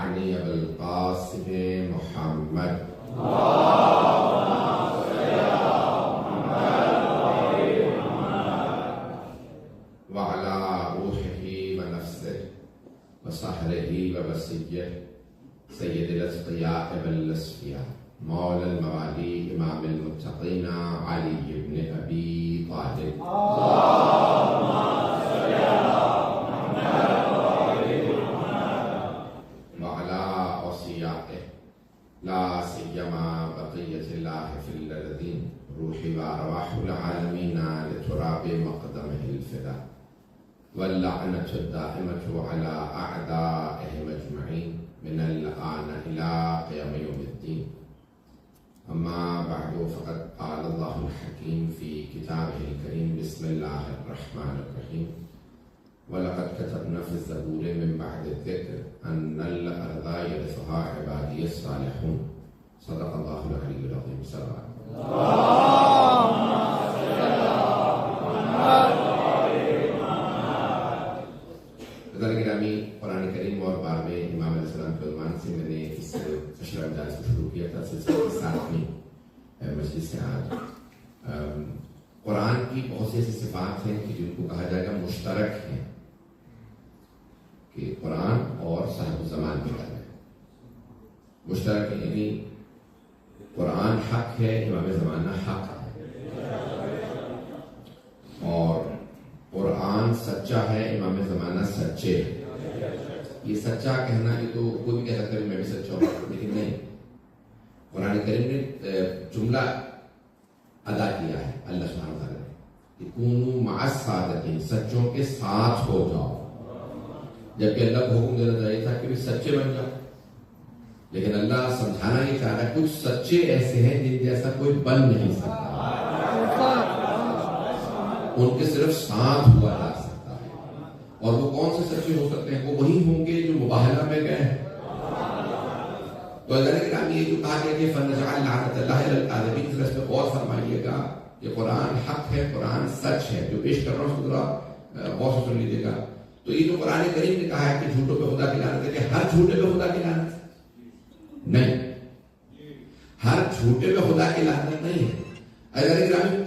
يعني أبا القاسم محمد وعلى روحه ونفسه وصهره ووصيه سيد الأتقياء والأصفياء مولى الموالي إمام المتقين علي بن أبي طالب وعلى أوصيائه لا سيما بقية الله في الذين روحي وأرواح العالمين لتراب مقدمه الفداء واللعنة الدائمة على أعدائهم أجمعين من الآن إلى قيام يوم الدين. أما بعد فقد قال الله الحكيم في كتابه الكريم بسم الله الرحمن الرحيم ولقد كتبنا في الزبور من بعد الذكر أن الأرض يرثها عبادي الصالحون صدق الله العلي العظيم. گرامی قرآن کریم اور بار میں امام علیہ السلام کے عنوان سے میں نے اس عشرہ مجالس کو شروع کیا تھا سلسلے کے ساتویں مجلس سے آج قرآن کی بہت سی ایسی صفات ہیں کہ جن کو کہا جائے گا مشترک ہیں کہ قرآن اور صاحب الزمان کے بارے میں مشترک ہے، یعنی قرآن حق ہے، امام زمانہ حق ہے، اور قرآن سچا ہے، امام زمانہ سچے ہے۔ یہ سچا کہنا کہ تو کوئی بھی کہہ سکتا ہے میں بھی سچا ہوں، لیکن نہیں، قرآن کریم نے جملہ ادا کیا ہے اللہ سبحانہ وتعالیٰ نے کہ کونوا مع الصادقین، سچوں کے ساتھ ہو جاؤ، جبکہ اللہ کو حکم دینا چاہیے تھا کہ بھی سچے بن جاؤ، لیکن اللہ سمجھانا یہ چاہ رہا ہے کچھ سچے ایسے ہیں جن جیسا کوئی بن نہیں سکتا، ان کے صرف ساتھ ہوا جا سکتا ہے، اور وہ کون سے سچے ہو سکتے ہیں؟ وہ وہی ہوں گے جو مباہلہ میں گئے ہیں۔ تو اللہ نے یہ جو کہا گیا کہ فَنَجْعَلْ لَعْنَةَ اللَّهِ عَلَى الْكَاذِبِينَ، اس میں غور فرمائیے گا کہ قرآن حق ہے، قرآن سچ ہے، جو پیش کر رہا ہوں اس کو ذرا غور سے سن لیجیے گا۔ تو یہ جو قرآن کریم نے کہا ہے کہ جھوٹوں پہ خدا کی لعنت ہے، کہ ہر جھوٹے پہ خدا کی لعنت نہیں، ہر جھوٹے پہ خدا کی لعنت نہیں ہے، اگر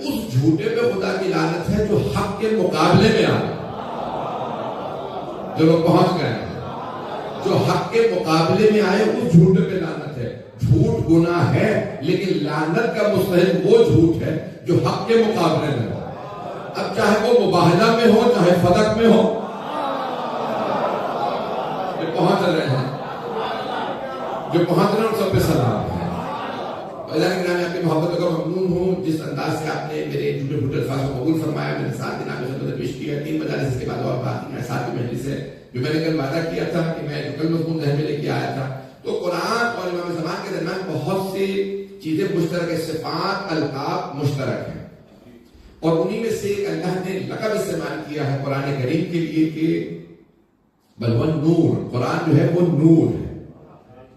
اس جھوٹے پہ خدا کی لعنت ہے جو حق کے مقابلے میں آیا، جو لوگ پہنچ گئے ہیں، جو حق کے مقابلے میں آئے اس جھوٹے پہ لعنت ہے۔ جھوٹ گناہ ہے، لیکن لعنت کا مستحق وہ جھوٹ ہے جو حق کے مقابلے میں ہو، اب چاہے وہ مباہلہ میں ہو چاہے فدق میں ہو، جو پہنچ رہے ہیں ان سب پہ سلام ہے۔ اللہ کے نام آپ کی محبت کا ممنون ہوں، جس انداز سے آپ نے میرے جھوٹے جھوٹے الفاظ کو قبول فرمایا، میں نے 7 دن آپ کے ساتھ پیش کیا، 3 مجالس اس کے بعد اور باقی ہیں 7 مجلس ہے جو میں نے کل وعدہ کیا تھا کہ میں جو کل مضمون ذہن میں لے کے آیا تھا۔ تو قرآن اور امام زمان کے درمیان بہت سی چیزیں مشترک ہیں، صفات القاب مشترک ہیں، اور انہی میں سے ایک اللہ نے لقب استعمال کیا ہے قرآن کریم کے لیے کہ بل والنور، قرآن جو ہے وہ نور ہے۔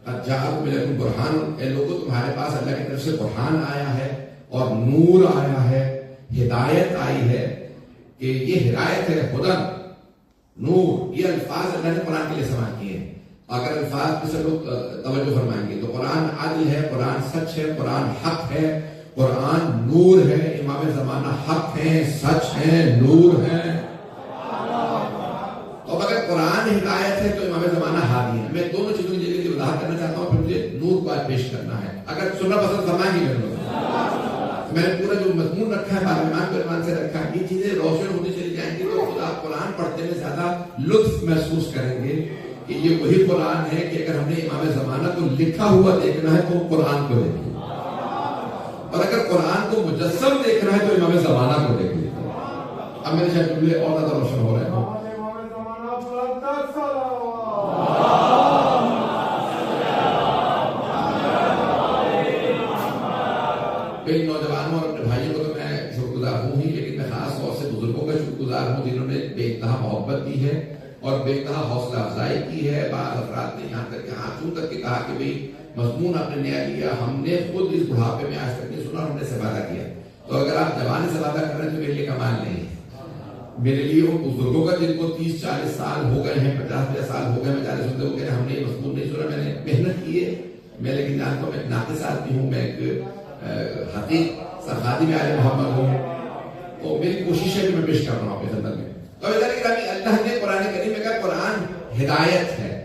قد جاءکم من برہان، اے لوگوں تمہارے پاس اللہ کی طرف سے برہان آیا ہے اور نور آیا ہے، ہدایت آئی ہے، کہ یہ ہدایت ہے، ہدن، نور، یہ الفاظ اللہ نے قرآن کے لیے استعمال کیے ہیں۔ اگر الفاظ پہ سے لوگ توجہ فرمائیں گے تو قرآن عدل ہے، قرآن سچ ہے، قرآن حق ہے، قرآن نور ہے، امام زمانہ حق ہیں، سچ ہیں، نور ہیں۔ تو اگر قرآن ہدایت ہے تو امام زمانہ ہادی ہے۔ میں دونوں چیزوں کی وضاحت کرنا چاہتا ہوں، پھر مجھے نور کو پیش کرنا ہے، اگر سننا پسند فرمائیں گے میں نے پورا جو مضمون رکھا ہے پارلیمان کے عنوان سے رکھا ہے، یہ چیزیں روشن ہوتی چلی جائیں گی تو خود آپ قرآن پڑھتے میں زیادہ لطف محسوس کریں گے کہ یہ وہی قرآن ہے کہ اگر ہم نے امام زمانہ کو لکھا ہوا دیکھنا ہے تو قرآن کو دیکھیں، اور اگر قرآن کو مجسم دیکھنا ہے تو امام زمانہ کو دیکھیں۔ اب میرے شاید جملے اور زیادہ روشن ہو رہے ہیں۔ کئی نوجوانوں اور اپنے بھائیوں کو تو میں شکر گزار ہوں ہی، لیکن میں خاص طور سے بزرگوں کا شکر گزار ہوں جنہوں نے بے انتہا محبت دی ہے اور بے انتہا حوصلہ افزائی کی ہے۔ بعض افراد نے یہاں تک کہ ہاتھوں تک کے کہا کہ بھئی مضمون آپ نے نیا لیا، ہم نے خود اس بڑھاپے میں آج تک نہیں سنا، ہم نے استفادہ کیا۔ تو اگر آپ جوان استفادہ کر رہے ہیں تو میرے لیے کمال نہیں ہے، میرے لیے بزرگوں کا جن کو 30-40 سال ہو گئے ہیں، 50-50 سال ہو گئے مجالس سنتے، وہ کہہ رہے ہیں ہم نے یہ مضمون نہیں سنا، میں نے میں لیکن جانتا ہوں میں ناقص آدمی ہوں, میں ایک حقیق خادم آل محمد ہوں, تو میری کوشش ہے کہ میں پیش کر رہا ہوں اپنے خدمت میں. تو اللہ نے قرآن کریم میں کہا قرآن ہدایت ہے.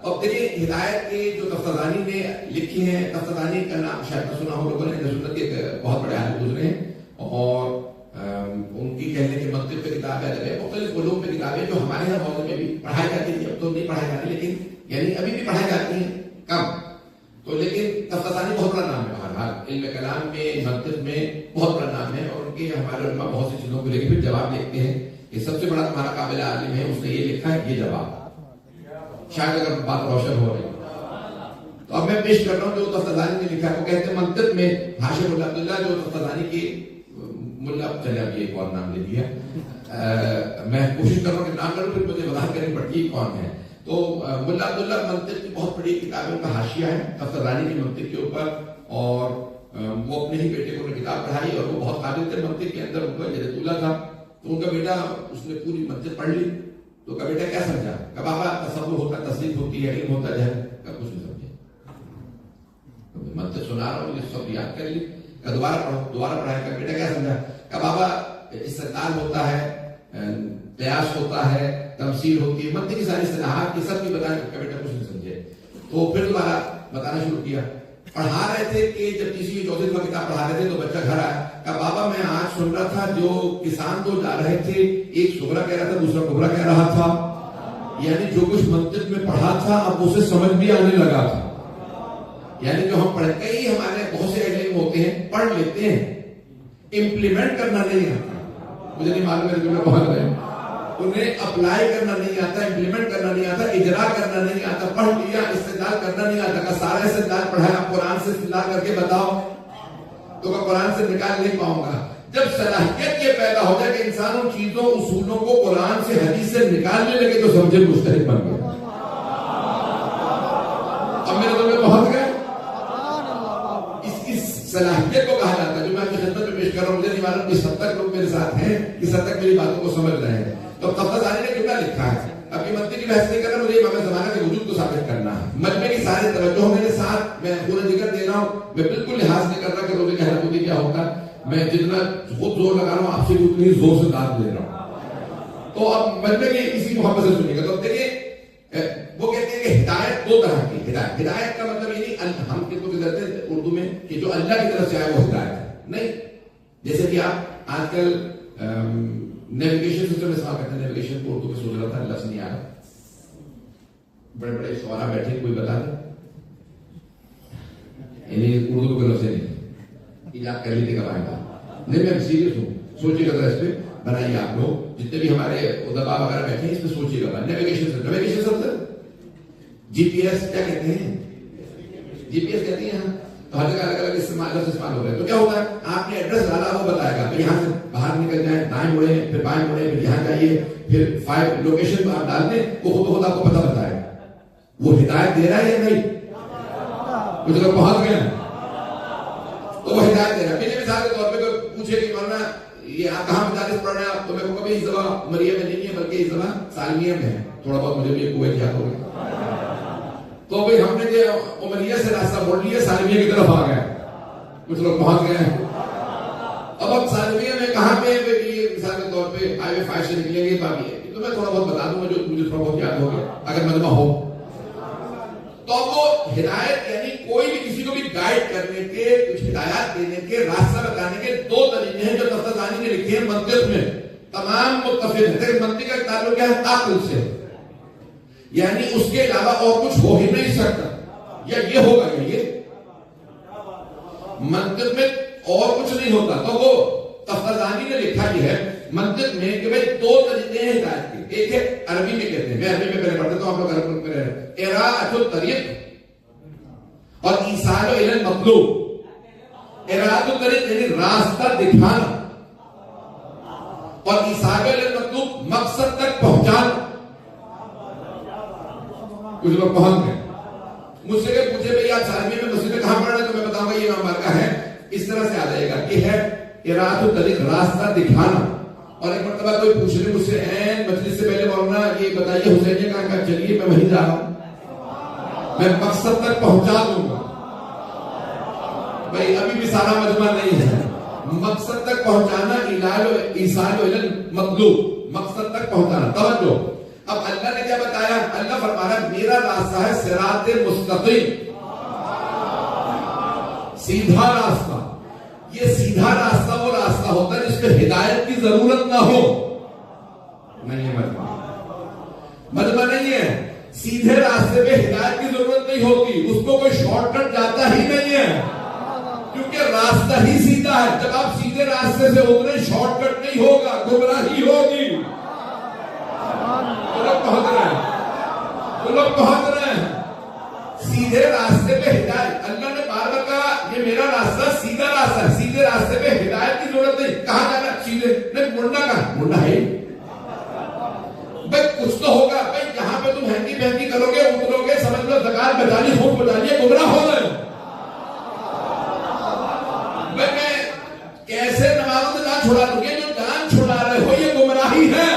اور دیکھیے ہدایت کے جو تفتازانی نے لکھی ہیں, تفتازانی کا نام شاید سنا ہو لوگوں نے, سنت کے بہت بڑے عالم گزرے ہیں, اور ان کی کہنے کے منطق پہ کتابیں ہے, مختلف علوم پہ کتابیں جو ہمارے یہاں حوضے میں بھی پڑھائی جاتی تھی, اب تو نہیں پڑھائی جاتی, لیکن یعنی ابھی بھی پڑھائی جاتی ہیں کم تو, لیکن تفتازانی بہت بڑا نام ہے بہرحال علم کلام میں, منطق میں بہت بڑا نام ہے, اور ان کے ہمارے علماء بہت سی چیزوں کو لے کے پھر جواب لکھتے ہیں کہ سب سے بڑا تمہارا قابل عالم ہے, اس نے یہ لکھا ہے, یہ جواب شاید اگر بات روشن ہو رہی. تو اب میں پیش کر رہا ہوں جو تفتازانی نے لکھا ہے. وہ کہتے ہیں منطق میں ہاشم اللہ عبداللہ جو تفتازانی کی ملا, چلے اب یہ ایک اور نام لے دیا, میں کوشش کر رہا ہوں کہ نام کروں, پھر مجھے وضاحت کرنی پڑتی ہے کون ہے. تو ملا عبداللہ منطق کی بہت بڑی کتاب, ان کا حاشیہ ہے تفتازانی کی منطق کے اوپر, اور وہ اپنے ہی بیٹے کو کتاب پڑھائی, اور وہ بہت قابل تھے منطق کے اندر, ان کا جدت اللہ تھا. تو ان کا بیٹا اس نے پوری منطق پڑھ لی, تو کا بیٹا کیا سمجھا کہ بابا تصور ہوتا, تصدیق ہوتی ہے, علم ہوتا جہل, کا کچھ نہیں سمجھے. منطق سنا رہا ہوں, یہ سب یاد کر لی, کہ دوبارہ پڑھو, دوبارہ پڑھائے. کا بیٹا کیا سمجھا کہ بابا استدلال ہوتا ہے, قیاس ہوتا ہے, تمثیل ہوتی ہے, منطق کی ساری اصطلاحات کی سب بھی بتائیں. کا بیٹا کچھ نہیں سمجھے. تو پھر دوبارہ بتانا شروع کیا. پڑھا رہے تھے کہ جب تیسری چوتھی دفعہ کتاب پڑھا رہے تھے تو بچہ گھر آیا, کہ بابا میں آج سن رہا تھا جو کسان تو جا رہے تھے, ایک صغرا کہہ رہا تھا, دوسرا کبرا کہہ رہا تھا, یعنی جو کچھ منطق میں پڑھا تھا اب اسے سمجھ بھی آنے لگا تھا. یعنی جو ہم پڑھے, کئی ہمارے بہت سے علم ہوتے ہیں, پڑھ لیتے ہیں, امپلیمنٹ کرنا نہیں آتا. مجھے نہیں معلوم ہے تمہیں بہت رہے, انہیں اپلائی کرنا نہیں آتا, امپلیمنٹ کرنا نہیں آتا, اجرا کرنا نہیں آتا. پڑھ لیا, استدلال کرنا نہیں آتا, کہ سارا استدلال پڑھا, آپ قرآن سے استدلال کر کے بتاؤ, تو میں قرآن سے نکال نہیں پاؤں گا. جب صلاحیت یہ پیدا ہو جائے کہ انسان ان چیزوں اصولوں کو قرآن سے حدیث سے نکالنے لگے, تو سمجھے مشترک بن گیا. اب میرے دل میں بہت گئے, اس کی صلاحیت کو کہا جاتا ہے جو میں اپنی خدمت میں پیش کر رہا ہوں. مجھے نہیں معلوم کس حد تک لوگ میرے ساتھ ہیں, کس حد تک میری باتوں کو سمجھ رہے ہیں. تو تفتازانی نے کتنا لکھا ہے, اب یہ منطق کی بحث نہیں کرنا, مجھے امام زمانہ کے وجود کو ثابت کرنا ہے. مجمع کی ساری توجہ میرے ساتھ, میں پورا ذکر دے رہا ہوں, میں بالکل لحاظ نہیں کر رہا کہ روزے کا حرکت کیا ہوتا ہے. میں جتنا خود زور لگا رہا ہوں, آپ سے بھی اتنی زور سے داد دے رہا ہوں. تو اب مجمع کی اسی محبت سے سنیے گا. تو دیکھیے وہ کہتے ہیں کہ ہدایت دو طرح کی. ہدایت کا مطلب یہ نہیں ہم کس کو کہتے ہیں اردو میں کہ جو اللہ کی طرف سے آئے وہ ہدایت ہے, نہیں. جیسے کہ آپ آج کل نیویگیشن سسٹم استعمال کرتے ہیں, نیویگیشن کو اردو میں سوچ رہا تھا, لفظ نہیں آ رہا. بڑے بڑے شعراء بیٹھے, کوئی بتا دیں, یعنی اردو کو کوئی لفظ نہیں ایجاد کر لیتے کب آئے گا. نہیں, میں سیریس ہوں, سوچیے گا اس پہ, بنائیے آپ لوگ جتنے بھی ہمارے ادبا وغیرہ بیٹھے ہیں, اس پہ سوچیے گا. نیویگیشن سسٹم, جی پی ایس کیا کہتے ہیں, جی پی ایس کہتے ہیں ہم, تو ہر جگہ الگ الگ استعمال ہو رہے ہیں. تو کیا ہوتا ہے, آپ نے ایڈریس ڈالا, وہ بتائے گا یہاں سے باہر نکل جائیں, دائیں مڑے, پھر بائیں مڑے, پھر یہاں جائیے, پھر 5 لوکیشن آپ ڈال دیں, وہ خود بخود آپ کو پتہ بتائے. وہ ہدایت دے رہا ہے یا نہیں, کچھ لوگ پہنچ گئے تو وہ ہدایت دے رہا ہے. میرے مثال کے طور پہ کوئی پوچھے کہ مولانا یہ آپ کہاں مدارس پڑھ رہے ہیں, آپ تو میں کو کبھی اس دفعہ مریم میں نہیں ہے بلکہ اس دفعہ سالمیہ میں ہے, تھوڑا بہت مجھے بھی کوئی یاد ہو گیا. تو بھئی ہم نے جو عمریہ سے راستہ موڑ لیا, سالمیہ کی طرف آ گئے, کچھ لوگ پہنچ گئے ہیں. اب سالمیہ میں کہاں پہ مثال کے طور پہ ہائی وے 5 سے نکلیں گے, باقی ہے تو میں تھوڑا بہت بتا دوں گا جو مجھے تھوڑا بہت یاد ہو گیا اگر مجمع ہو. تو اب وہ ہدایت یعنی کوئی بھی کسی کو بھی گائیڈ کرنے کے, کچھ ہدایات دینے کے, راستہ بتانے کے دو طریقے ہیں جو تفتازانی نے لکھے ہیں منطق میں. تمام متفق ہیں, لیکن منطق کا تعلق کیا ہے, عقل سے, یعنی اس کے علاوہ اور کچھ ہو ہی نہیں سکتا, یا یہ ہوگا یا یہ, منطق میں اور کچھ نہیں ہوتا. تو وہ تفتازانی نے لکھا یہ ہے منطق میں کہ بھئی دو طریقے ہیں ہدایت کے. ایک ہے عربی میں کہتے ہیں, میں عربی میں پہلے پڑھتا ہوں, آپ لوگ عربی میں پڑھیں, اراءۃ الطریق اور ایصال الی المطلوب. اراءۃ الطریق یعنی راستہ دکھانا, اور ایصال الی المطلوب مقصد تک پہنچانا. کچھ لوگ پہنچ گئے. مجھ سے کہ پوچھے بھئی آپ سالمیہ میں مسجد میں کہاں پڑھ رہے ہیں, تو میں بتاؤں گا یہ امام بارگاہ ہے. اس طرح سے آ جائے گا کہ ہے اراءۃ الطریق, راستہ دکھانا. اور ایک مرتبہ کوئی پوچھ رہے مجھ سے مجلس سے پہلے مولانا یہ بتائیے حسینیہ کہاں, چلیے میں وہیں جا رہا ہوں, میں مقصد تک پہنچا دوں گا. بھائی ابھی بھی سارا مجمع نہیں ہے. مقصد تک پہنچانا ایصال المطلوب، مقصد تک پہنچانا. توجہ، اب اللہ نے کیا بتایا؟ اللہ فرما رہا ہے میرا راستہ ہے صراط مستقیم، سیدھا راستہ. یہ سیدھا راستہ وہ راستہ ہوتا ہے جس میں ہدایت کی ضرورت نہ ہو. نہیں ہے مجمع نہیں ہے. سیدھے راستے پہ ہدایت کی ضرورت نہیں ہوتی، اس کو کوئی شارٹ کٹ جاتا ہی نہیں ہے، کیونکہ راستہ ہی سیدھا ہے. جب آپ سیدھے راستے سے اترے شارٹ کٹ نہیں ہوگا، گمراہی ہوگی. تو لوگ پہنچ رہے ہیں سیدھے راستے پہ ہدایت. اللہ نے بار بار کہا یہ میرا راستہ سیدھا راستہ ہے، سیدھے راستے پہ ہدایت کی ضرورت نہیں. کہاں جانا؟ سیدھے. نہیں مڑنا کہاں؟ مڑنا ہے بھائی کچھ تو ہوگا. بھائی جہاں پہ تم ہینڈی بہنڈی کرو گے، اترو گے، سمجھ لو زکات بچانی، خود بچانی، گمراہ ہو گئے. بھائی میں کیسے نمازوں سے جان چھڑا دوں گی؟ جو جان چھڑا رہے ہو یہ گمراہی ہے.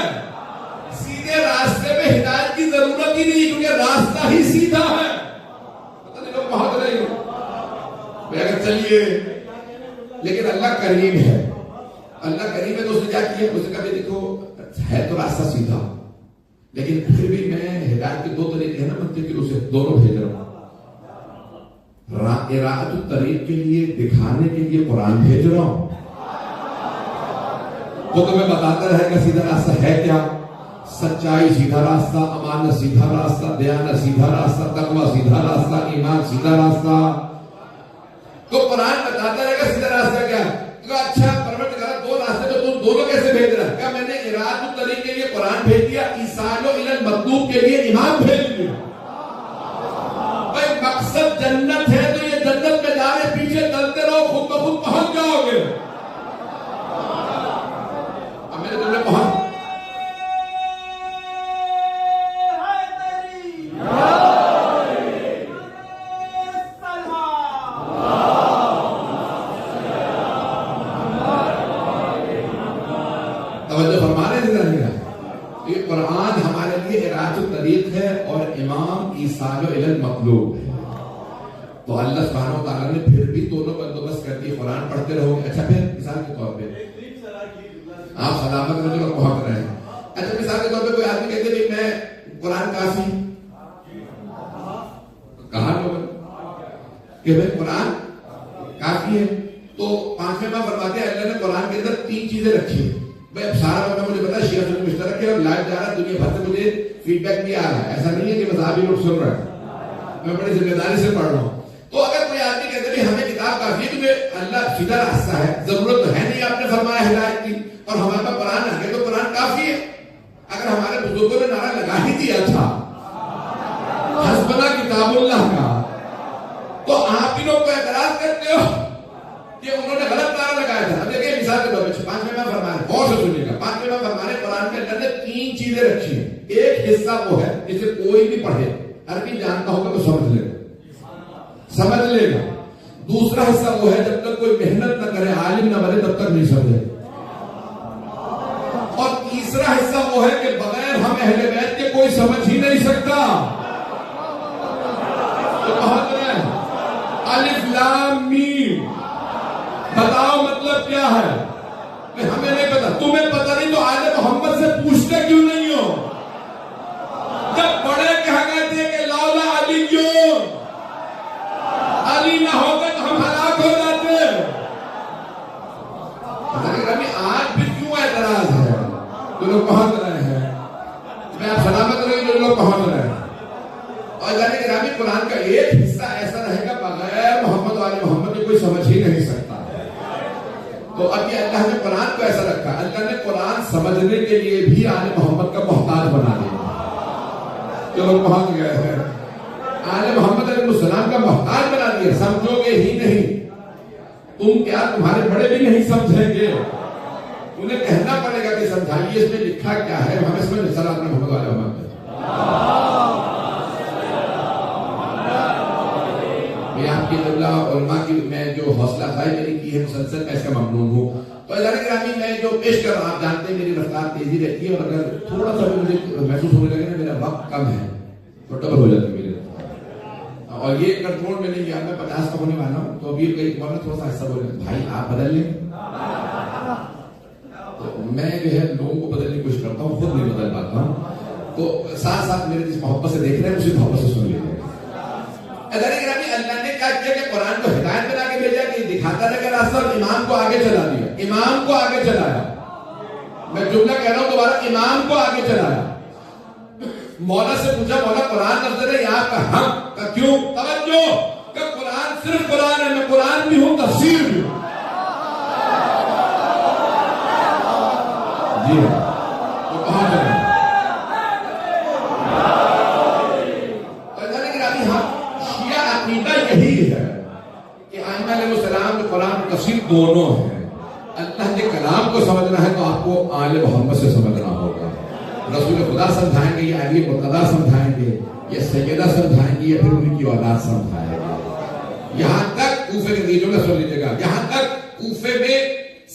سیدھے راستے پہ ہدایت کی ضرورت ہی نہیں، کیونکہ راستہ ہی سیدھا ہے. پتہ نہیں لوگ پہنچ رہے ہو. میں اگر چلیے، لیکن اللہ کریم ہے. اللہ کریم ہے تو اس نے کیا کیا؟ اس نے کہا دیکھو ہے تو راستہ سیدھا، لیکن پھر بھی میں ہدایت کے دو طریقے ہیں نا منطقی، اسے دونوں بھیج رہا ہوں. اراءۃ الطریق کے لیے، دکھانے کے لیے قرآن بھیج رہا ہوں. وہ تمہیں بتاتا رہے گا سیدھا راستہ ہے کیا. سچائی سیدھا راستہ، امانت سیدھا راستہ، دیانت سیدھا راستہ، تقوی سیدھا راستہ، ایمان سیدھا راستہ. تو قرآن بتاتا رہے گا سیدھا راستہ کیا. اچھا پروردگار دو راستے تو تم دونوں کیسے بھیج رہا ہے؟ کیا میں نے اراءۃ الطریق کے لیے قرآن بھیج دیا، ایصال المطلوب کے لیے ایمان بھیج دیا. بھائی مقصد جنت ہے تو یہ جنت میں جا رہے، پیچھے چلتے رہو، خود بخود پہنچ جاؤ گے. اب میرے دل میں پہنچ قرآن ہمارے لیے اراءۃ الطریق ہے اور امام ایصال المطلوب ہے. تو اللہ سبحانہ و تعالیٰ نے پھر بھی دونوں بندوبست کر دی. قرآن پڑھتے رہو گے. اچھا پھر مثال کے طور پہ آپ سلامت میں جو پہنچ رہے ہیں. اچھا مثال کے طور پہ کوئی آدمی کہتے ہیں میں قرآن کافی، کہا لوگ کہ بھائی قرآن کافی ہے. تو پانچویں بار فرماتے ہیں اللہ نے قرآن کے اندر تین چیزیں رکھی ہیں. میں سارا وقت مجھے پتا شیعہ سنی مشترک ہے اور لائیو جا رہا ہے، دنیا بھر سے مجھے فیڈ بیک بھی آ رہا ہے. ایسا نہیں ہے کہ مذہبی لوگ سن رہے ہیں، میں بڑی ذمہ داری سے پڑھ رہا ہوں. تو اگر کوئی آدمی کہتے ہیں ہمیں کتاب کافی ہے کیونکہ اللہ سیدھا راستہ ہے، ضرورت تو ہے نہیں آپ نے فرمایا ہدایت کی، اور ہمارے پاس قرآن آ گیا تو قرآن کافی ہے. اگر ہمارے بزرگوں نے نعرہ لگا ہی دیا تھا حسبنا کتاب اللہ کا، تو آپ ہی لوگ کو اعتراض کرتے ہو کہ انہوں نے غلط نعرہ لگایا تھا. اب دیکھیں مثال کے طور پہ پانچویں بار فرمایا، غور سے سنیے گا. پانچویں بار فرمایا قرآن کے اندر نے تین چیزیں رکھی ہیں. ایک حصہ وہ ہے جسے کوئی بھی پڑھے، عربی جانتا ہوگا تو سمجھ لے گا. دوسرا حصہ وہ ہے جب تک کوئی محنت نہ کرے، عالم نہ بنے، تب تک نہیں سمجھے. اور تیسرا حصہ وہ ہے کہ بغیر ہم اہل بیت کے کوئی سمجھ ہی نہیں سکتا. تو بہت رہے الف لام میم، بتاؤ مطلب کیا ہے؟ ہمیں نہیں پتا. تمہیں پتا نہیں تو آل محمد سے پوچھتے کیوں نہیں ہو؟ جب بڑے کہہ گئے تھے کہ لولا علی کیوں، علی نہ ہوتے تو ہم ہلاک ہو جاتے. آج بھی کیوں اعتراض ہے؟ جو لوگ پہنچ رہے ہیں، میں آپ سلامت رہے جو لوگ پہنچ رہے ہیں. اور جانے کہ رابط قرآن کا ایک حصہ ایسا رہے گا بغیر محمد والے محمد کی کوئی سمجھ ہی نہیں سکتا. تو اب یہ اللہ نے قرآن کو ایسا رکھا، اللہ نے قرآن سمجھنے کے لیے بھی آل محمد کا محتاج بنا دیا. جو لوگ پہنچ گئے ہیں آل محمد علیہ السلام کا محتاج بنا دیا. سمجھو گے ہی نہیں تم، کیا تمہارے بڑے بھی نہیں سمجھیں گے، انہیں کہنا پڑے گا کہ سمجھائیے اس میں لکھا کیا ہے. ہمیں اس میں نصر اپنے محمد والے محمد میں آپ کی اللہ علماء کی میں جو حوصلہ افزائی میری کی ہے مسلسل میں اس کا ممنون ہوں. تو ادارے گرامی میں جو پیش کر رہا ہوں، آپ جانتے ہیں میری رفتار تیزی رہتی ہے، اور اگر تھوڑا سا بھی مجھے محسوس ہونے لگے نا میرا وقت کم ہے تو ڈبل ہو جاتا ہے میرے. اور یہ کنٹرول میں نہیں گیا. میں 50 کا ہونے والا ہوں, تو ابھی کئی بار تھوڑا سا ایسا بولے بھائی آپ بدل لیں. تو میں جو ہے لوگوں کو بدلنے کی کوشش کرتا ہوں, خود نہیں بدل پاتا ہوں. تو ساتھ ساتھ میرے جس محبت سے دیکھ رہے ہیں اسی محبت سے سن لیتے ہیں. اللہ نے کیا کیا کہ قرآن کو ہدایت بنا کے بھیجا کہ دکھاتا رہے گا راستہ, اور امام کو آگے چلا دیا. امام کو آگے چلایا. میں جملہ کہہ رہا ہوں دوبارہ, امام کو آگے چلایا. مولا سے پوچھا مولا قرآن افضل ہے یا آپ کا حق کا کیوں؟ توجہ کہ قرآن صرف قرآن ہے, میں قرآن بھی ہوں تفسیر بھی ہوں. جی ہاں, تو کہاں چلے شیعہ عقیدہ یہی ہے کہ آئمہ علیہ السلام کے قرآن و تفسیر دونوں ہیں. اللہ کے کلام کو سمجھنا ہے تو آپ کو آل محمد سے سمجھنا ہوگا. رسول خدا سمجھائیں گے یا علی مرتضیٰ سمجھائیں گے یا سیدہ سمجھائیں گے یا پھر ان کی اولاد سمجھائیں گے. یہاں تک کوفے کے ریجوں میں سن لیجیے گا, یہاں تک کوفے میں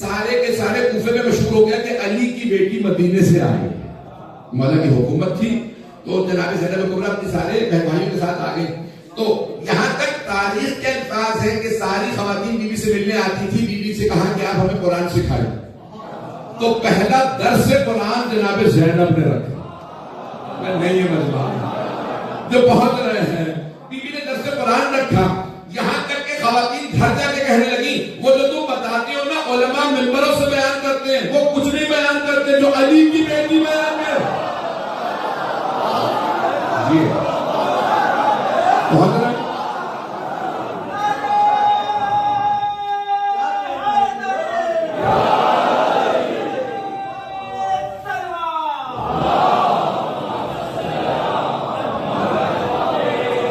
سارے کے سارے کوفے میں مشہور ہو گیا کہ علی کی بیٹی مدینے سے آئی. مولا کی حکومت تھی تو جناب زینب کبریٰ اپنی سارے بہن بھائیوں کے ساتھ آ گئے. تو یہاں تک تاریخ کے الفاظ ہیں کہ ساری خواتین بیوی سے ملنے آتی تھی, بیوی سے کہا کہ آپ ہمیں قرآن سکھائیں. تو پہلا درس قرآن جناب زینب نے رکھا. میں نہیں یہ مجمع جو پہنچ رہے ہیں, بیوی نے درس قرآن رکھا. یہاں تک کہ خواتین گھر جا کے کہنے لگی وہ جو تم بتاتے ہو نا علماء ممبروں سے بیان کرتے ہیں, وہ کچھ نہیں بیان کرتے جو علی کی بیٹی بیان کر. جی پہنچ رہے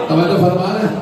توجہ فرما رہے ہیں.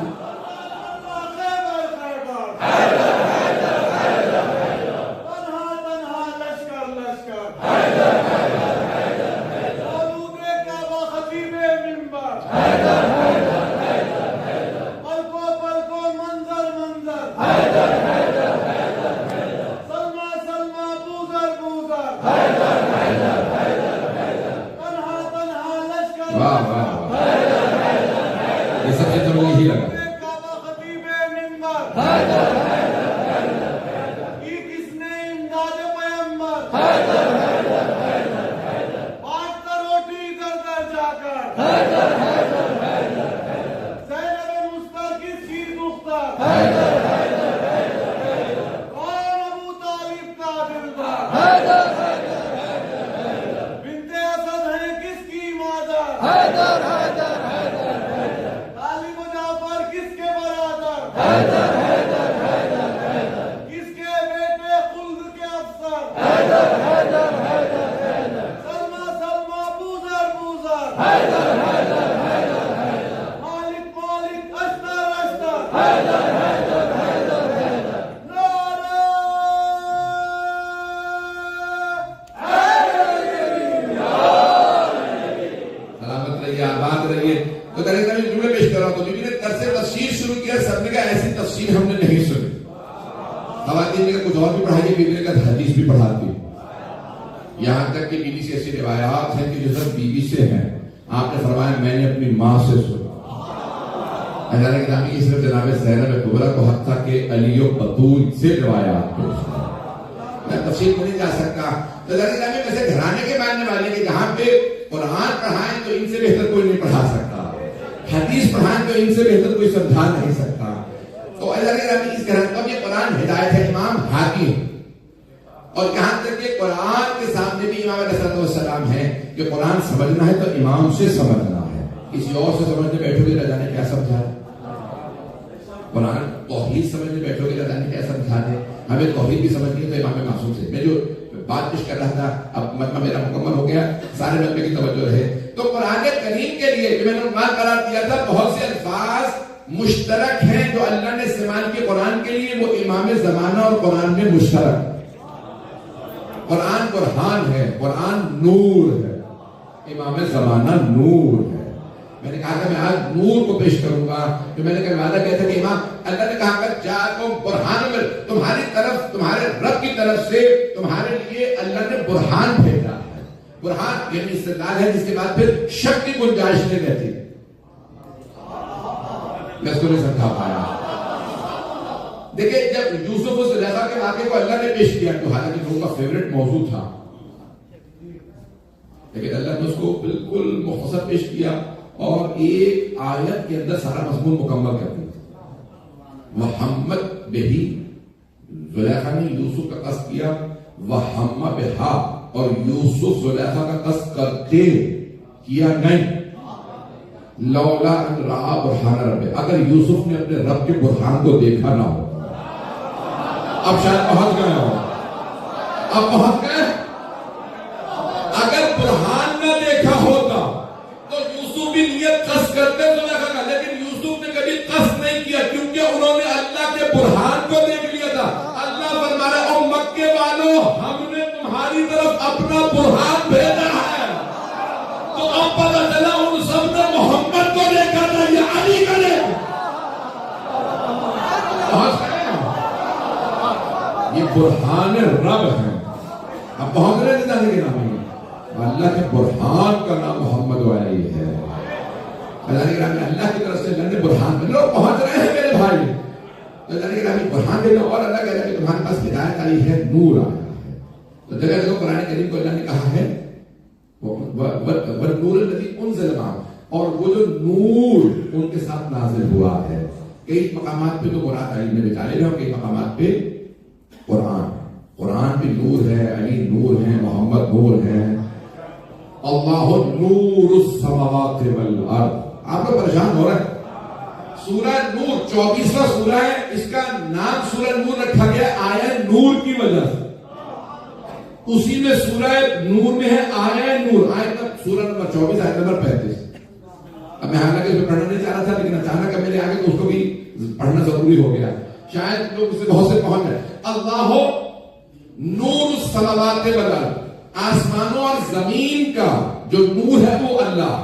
خواتین نے کچھ اور بھی پڑھائی, بیوی نے کہا حدیث بھی پڑھاتی. یہاں تک کہ بیوی سے ایسی روایات ہیں کہ جو سب بیوی سے ہیں. آپ نے فرمایا میں نے اپنی ماں سے سنا. اللہ کی کی صرف جناب زینب کبریٰ کو حتیٰ کہ علی و بطول سے روایات پیش ہیں. میں تفصیل میں نہیں جا سکتا. تو اللہ کی نامی ویسے گھرانے کے ماننے والے کہ جہاں پہ قرآن پڑھائیں تو ان سے بہتر کوئی نہیں پڑھا سکتا, حدیث پڑھائیں تو ان سے بہتر کوئی سمجھا نہیں سکتا. تو اللہ کے نبی اس گھر کا یہ قرآن ہدایت ہے, امام حاکم. اور یہاں تک کہ قرآن کے سامنے بھی امام علیہ السلام ہے کہ قرآن سمجھنا ہے تو امام سے سمجھنا ہے, کسی اور سے سمجھنے بیٹھو گے رضا نے کیا سمجھا. قرآن توحید سمجھنے بیٹھو گے رضا نے کیا سمجھا دے. ہمیں توحید بھی سمجھنی ہے تو امام معصوم سے. میں جو بات پیش کر رہا تھا اب مجمع میرا مکمل ہو گیا, سارے مجمع کی توجہ رہے. تو قرآن کریم کے لیے جو میں نے عنوان قرار دیا تھا, بہت سے الفاظ مشترک ہیں جو اللہ نے استعمال کیے قرآن کے لیے. وہ امام زمانہ اور قرآن میں مشترک. قرآن برہان ہے, قرآن نور ہے, امام زمانہ نور ہے. میں نے کہا کہ میں آج نور کو پیش کروں گا. جو میں نے کہا وعدہ کیا تھا کہ امام اللہ نے کہا کہ جاءکم برہان من تمہاری طرف, تمہارے رب کی طرف سے تمہارے لیے اللہ نے برہان بھیجا ہے. برہان یعنی استدلال ہے جس کے بعد پھر شک کی گنجائش نہیں رہتی. میں اس کو نہیں سمجھا پایا. دیکھیں جب یوسف و زلیخا کے واقعے کو اللہ نے پیش کیا تو حالانکہ لوگوں کا فیوریٹ موضوع تھا لیکن اللہ نے اس کو بالکل مختصر پیش کیا اور ایک آیت کے اندر سارا مضمون مکمل کر دیا. محمد بہی زلیخا نے یوسف کا قصد کیا وحمہ بہا اور یوسف زلیخا کا قصد کرتے کیا نہیں. لولا ان رآ برہان رب اگر یوسف نے اپنے رب کے برہان کو دیکھا نہ ہو. اب شاید پہنچ گئے ہو اب پہنچ گئے. اگر برہان نہ دیکھا ہوتا تو یوسف بھی نیت قصد کرتے تو دیکھا گا لیکن یوسف نے کبھی قصد نہیں کیا کیونکہ انہوں نے اللہ کے برہان کو دیکھ لیا تھا. اللہ فرما رہا ہے او مکے والو ہم نے تمہاری طرف اپنا برہان بھیجا ہے. تو اب پتہ چلا ان سب نے محمد کو دیکھا تھا یہ علی کا دیکھا. یہ برہان رب ہے. اب پہنچ رہے ہیں کے نام اللہ کے برہان کا نام محمد علی ہے. اللہ کی طرف سے اللہ نے برہان میں لوگ پہنچ رہے ہیں میرے بھائی. اللہ نے کہا برہان دے اور اللہ کہہ رہا ہے کہ تمہارے پاس ہدایت آئی ہے نور آیا ہے. تو جگہ جگہ قرآن کریم کو اللہ نے کہا ہے والنور الذی انزل معه اور وہ جو نور ان کے ساتھ نازل ہوا ہے. کئی مقامات پہ تو قرآن علی نے بچالے اور کئی مقامات پہ قرآن بھی نور ہے علی نور ہے محمد نور ہے. اللہ نور السماوات والارض. آپ لوگ پریشان ہو رہے ہیں. سورہ نور 24واں سورہ ہے. اس کا نام سورہ نور رکھا گیا آیہ نور کی وجہ سے. اسی میں سورہ نور میں ہے آیہ نور. آیت سورہ نمبر 24 آیت نمبر 35. اب میں حالانکہ اس کو پڑھنا نہیں چاہ رہا تھا لیکن اچانک میرے آگے تو اس کو بھی پڑھنا ضروری ہو گیا. شاید لوگ اس سے بہت سے پہنچ گئے. اللہ نور السماوات والارض آسمانوں اور زمین کا جو نور ہے وہ اللہ.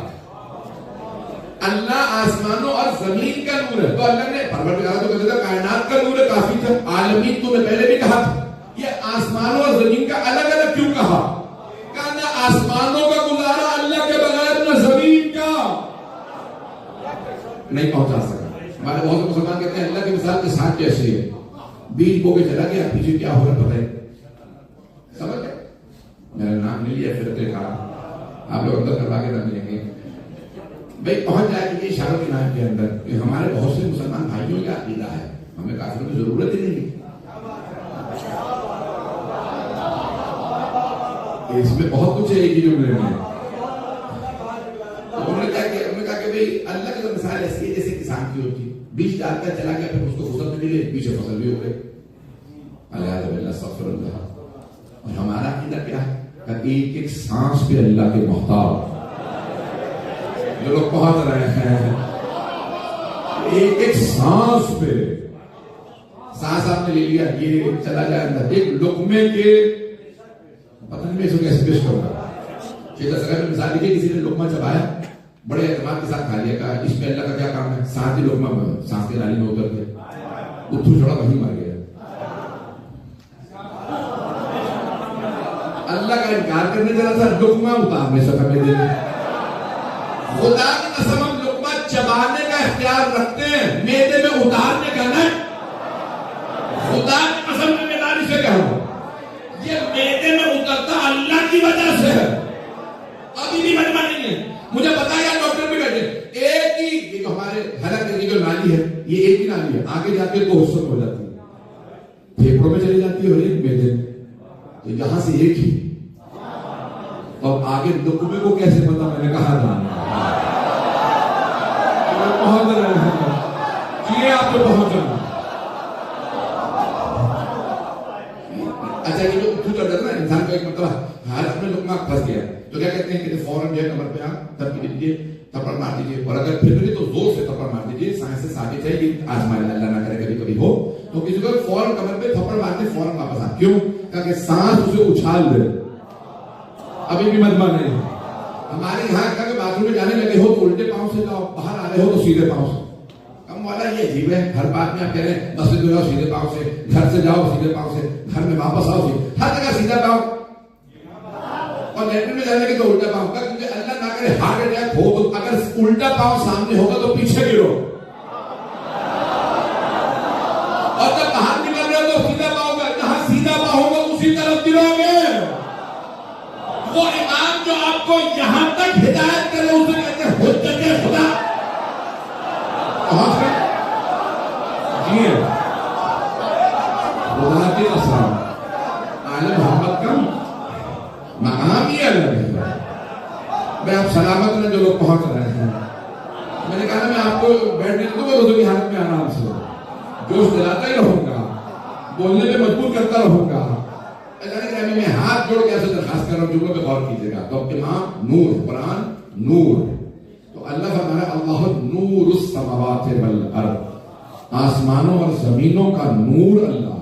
اللہ آسمانوں اور زمین کا نور ہے. تو اللہ نے پروردگار تو کہتے تھا کائنات کا نور کافی تھا. عالمین تو میں پہلے بھی کہا تھا. یہ آسمانوں اور زمین کا الگ الگ کیوں کہا؟ کہ نہ آسمانوں کا گزارا اللہ کے بغیر نہ زمین کا نہیں پہنچا سکا. ہمارے بہت سے مسلمان کہتے ہیں اللہ کی مثال کے ساتھ جیسی ہے. بیج بو کے چلا گیا پیچھے کیا ہو رہا پتہ ہے. سمجھ گئے؟ میرا نام نہیں لیا فرقے کا. آپ لوگ اندر کروا کے نہ ملیں گے بھائی. پہنچ جائے کہ یہ اشاروں کی نام کے اندر کہ ہمارے بہت سے مسلمان بھائیوں کا عقیدہ ہے ہمیں کافروں کی ضرورت ہی نہیں. اس میں بہت کچھ ہے ایک ہی جملے میں. انہوں نے کہا کہ بھائی اللہ کی تو مثال ایسی ہے جیسے کسان کی ہوتی. بیج ڈالتا چلا گیا پھر اس کو فصل بھی ملے پیچھے فصل بھی ہو گئے. اللہ استغفر اللہ. اور ہمارا عقیدہ کیا ہے کہ ایک ایک سانس پہ اللہ کے محتاج. جو لوگ پہنچ رہے ہیں ایک ایک سانس پہ. سانس آپ نے لے لیا یہ چلا جائے اندر ایک لقمے کے پتہ نہیں میں اس کو کیسے پیش کروں گا. مثال دیجیے کسی نے لقمہ چبایا بڑے اعتماد کے ساتھ کھا لیا. کہا اس میں اللہ کا کیا کام ہے؟ سانس ہی لقمہ سانس کے نالی میں اتر کے اتھو چھوڑا وہیں مر گیا. اللہ کا انکار کرنے چلا تھا لقمہ اتارنے سے ہمیں دے. خدا کی قسم ہم لقمہ چبانے کا اختیار رکھتے ہیں میدے میں اتارنے کا نہیں. خدا کی قسم میں بیداری سے کہہ رہا ہوں یہ میدے میں اترتا اللہ کی وجہ سے ہے. ابھی بھی مجمع نہیں ہے. مجھے پتا ہے ڈاکٹر بھی بیٹھے ایک ہی یہ ہمارے حلق کی جو نالی ہے یہ ایک ہی نالی ہے. آگے جا کے دو حصوں ہو جاتی ہے پھیپڑوں میں چلی جاتی ہے اور ایک میدے میں. تو یہاں سے ایک ہی اور آگے لقمے کو کیسے پتا میں نے کہا جانا پہنچ رہے ہیں آپ کو پہنچ رہے. اچھا یہ جو اتھو چڑھ جاتا ہے انسان کا ایک مطلب حالت میں لقمہ پھنس گیا تو کیا کہتے ہیں کہ فوراً جو ہے کمر پہ آپ ترکی دیجیے تھپڑ مار دیجیے. اور اگر پھر ملے تو زور سے تھپڑ مار دیجیے. سائنس سے ثابت ہے کہ آزمائش اللہ نہ کرے کبھی کبھی ہو تو کسی کو فوراً کمر پہ تھپڑ مارتے فوراً واپس آ. کیوں؟ تاکہ سانس اسے اچھال دے. ابھی بھی مجمع نہیں. ہمارے یہاں کہ باتھ روم میں جانے لگے ہو تو الٹے پاؤں سے جاؤ باہر آ رہے ہو تو سیدھے پاؤں سے. کم والا یہ عجیب ہے ہر بات میں آپ کہہ رہے ہیں مسجد میں جاؤ سیدھے پاؤں سے گھر سے جاؤ سیدھے پاؤں سے گھر میں واپس آؤ ہر جگہ سیدھا پاؤں. اور لیٹرن میں جانے کے تو الٹا پاؤں کا کیونکہ اللہ نہ کرے ہارٹ اٹیک ہو تو اگر الٹا پاؤں سامنے ہوگا تو پیچھے گرو. پہنچ گئے؟ جی خدا کی قسم آل محمد کا مقام ہی الگ ہے. میں آپ سلامت میں جو لوگ پہنچ رہے ہیں، میں نے کہا میں آپ کو بیٹھنے دوں گا وضو کی حالت میں آرام سے، جوش دلاتا ہی رہوں گا، بولنے میں مجبور کرتا رہوں گا. میں ہاتھ جوڑ کے ایسے درخواست کر رہا ہوں، جملوں پہ غور کیجیے گا. تو امام نور، قرآن نور، تو اللہ فرمایا اللہ نور السماوات والارض، آسمانوں اور زمینوں کا نور اللہ.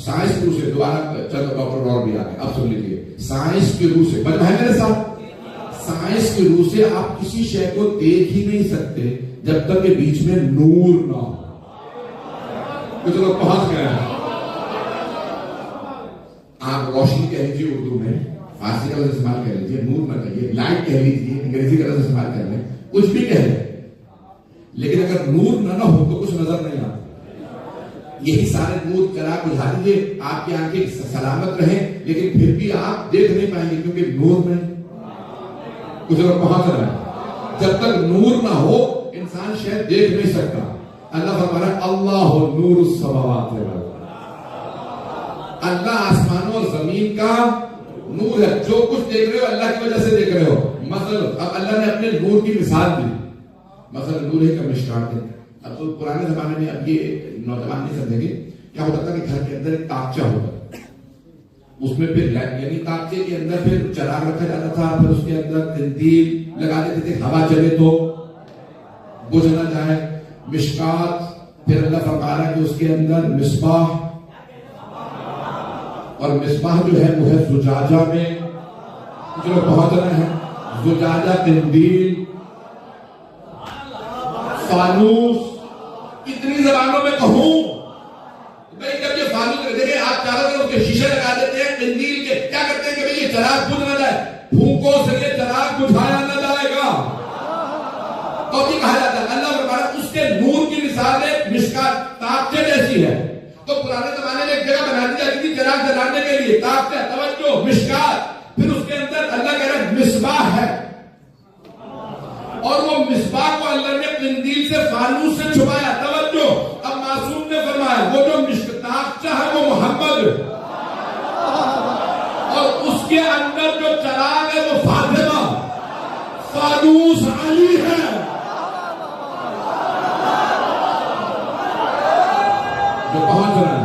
سائنس کی روح سے دوبارہ چند ڈاکٹر اور بھی آگے اب سن لیجیے. سائنس کی روح سے بجا ہے میرے ساتھ، سائنس کی روح سے آپ کسی شے کو دیکھ ہی نہیں سکتے جب تک کہ بیچ میں نور نہ ہو. کچھ لوگ پہنچ گئے ہیں. آپ روشنی کہہ لیجیے اردو میں، فارسی کا لفظ استعمال کر لیجیے، نور نہ کہیے، لائٹ کہہ لیجیے، انگریزی کا لفظ استعمال کر لیں، کچھ بھی کہہ لیں، لیکن اگر نور نہ ہو تو کچھ نظر نہیں آتا. یہی سارے نور چراغ بجھا دیجیے، آپ کی آنکھیں سلامت رہیں، لیکن پھر بھی آپ دیکھ نہیں پائیں گے کیونکہ نور میں کچھ لوگ پہنچ رہا ہے. جب تک نور نہ ہو انسان شاید دیکھ نہیں سکتا. اللہ فرما رہا ہے اللہ نور السماوات والارض، اللہ آسمانوں اور زمین کا نور ہے. جو کچھ دیکھ رہے ہو اللہ کی وجہ سے دیکھ رہے ہو. مثلا اب اللہ نے اپنے نور کی مثال دی، مثلا نور ہے کا مشکات ہے. اب تو پرانے زمانے میں اب یہ نوجوان نہیں سمجھیں گے، کیا ہوتا تھا کہ گھر کے اندر ایک تاکچہ ہوتا، اس میں پھر یعنی تاکچے کے اندر پھر چراغ رکھا جاتا تھا، پھر اس کے اندر قندیل لگا دیتے تھے، ہوا چلے تو بجھ نہ جائے. مشکات، پھر اللہ فرما رہا ہے کہ اس کے اندر مصباح، اور مصباح جو ہے وہ ہے زجاجہ میں، جو پہنچ رہے ہیں زجاجہ، قندیل، فانوس. کتنی زبانوں میں کہوں بھئی جب یہ فانوس دیکھیں آپ چاروں طرف کے شیشے لگا دیتے ہیں قندیل کے، کیا کرتے ہیں کہ بھئی یہ چراغ بجھ نہ جائے، پھونکوں سے یہ چراغ بجھایا نہ جائے گا. تو بھی کہا جاتا ہے اللہ فرماتا ہے اس کے نور کی مثال ایک مشکات تاکچے جیسی ہے. تو پرانے زمانے میں ایک جگہ بنا دی جاتی تھی چراغ جلانے کے لیے، تاکچہ، توجہ، مشکات. پھر اس کے اندر اللہ کہہ رہا ہے مصباح ہے، اور وہ مصباح کو اللہ نے قندیل سے، فانوس سے چھپایا. توجہ، اب معصوم نے فرمایا وہ جو تاکچہ ہے وہ محمد، اور اس کے اندر جو چراغ ہے وہ فاطمہ، فانوس علی ہے. جو پہنچ رہا ہے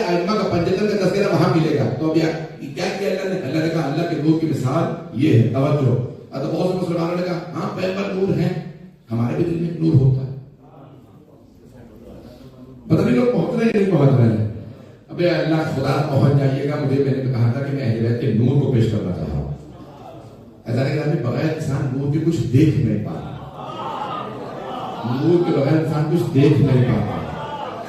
ائمہ کا پنجتن کا تذکرہ وہاں ملے گا. تو اب کیا کیا اللہ نے کہا اللہ کے نور کی مثال یہ ہے. توجہ، اب بہت سے مسلمانوں نے کہا ہاں پیغمبر نور ہیں، ہمارے بھی دل میں نور ہوتا ہے. پتہ نہیں لوگ پہنچ رہے ہیں نہیں پہنچ رہے ہیں. ابے اللہ خدا پہنچ جائیے گا. مجھے میں نے کہا تھا کہ میں اہل بیت کے نور کو پیش کرنا چاہ رہا ہوں. ایسا نہیں کہ بغیر انسان نور کے کچھ دیکھ نہیں پاتا، نور کے بغیر انسان کچھ دیکھ نہیں پاتا.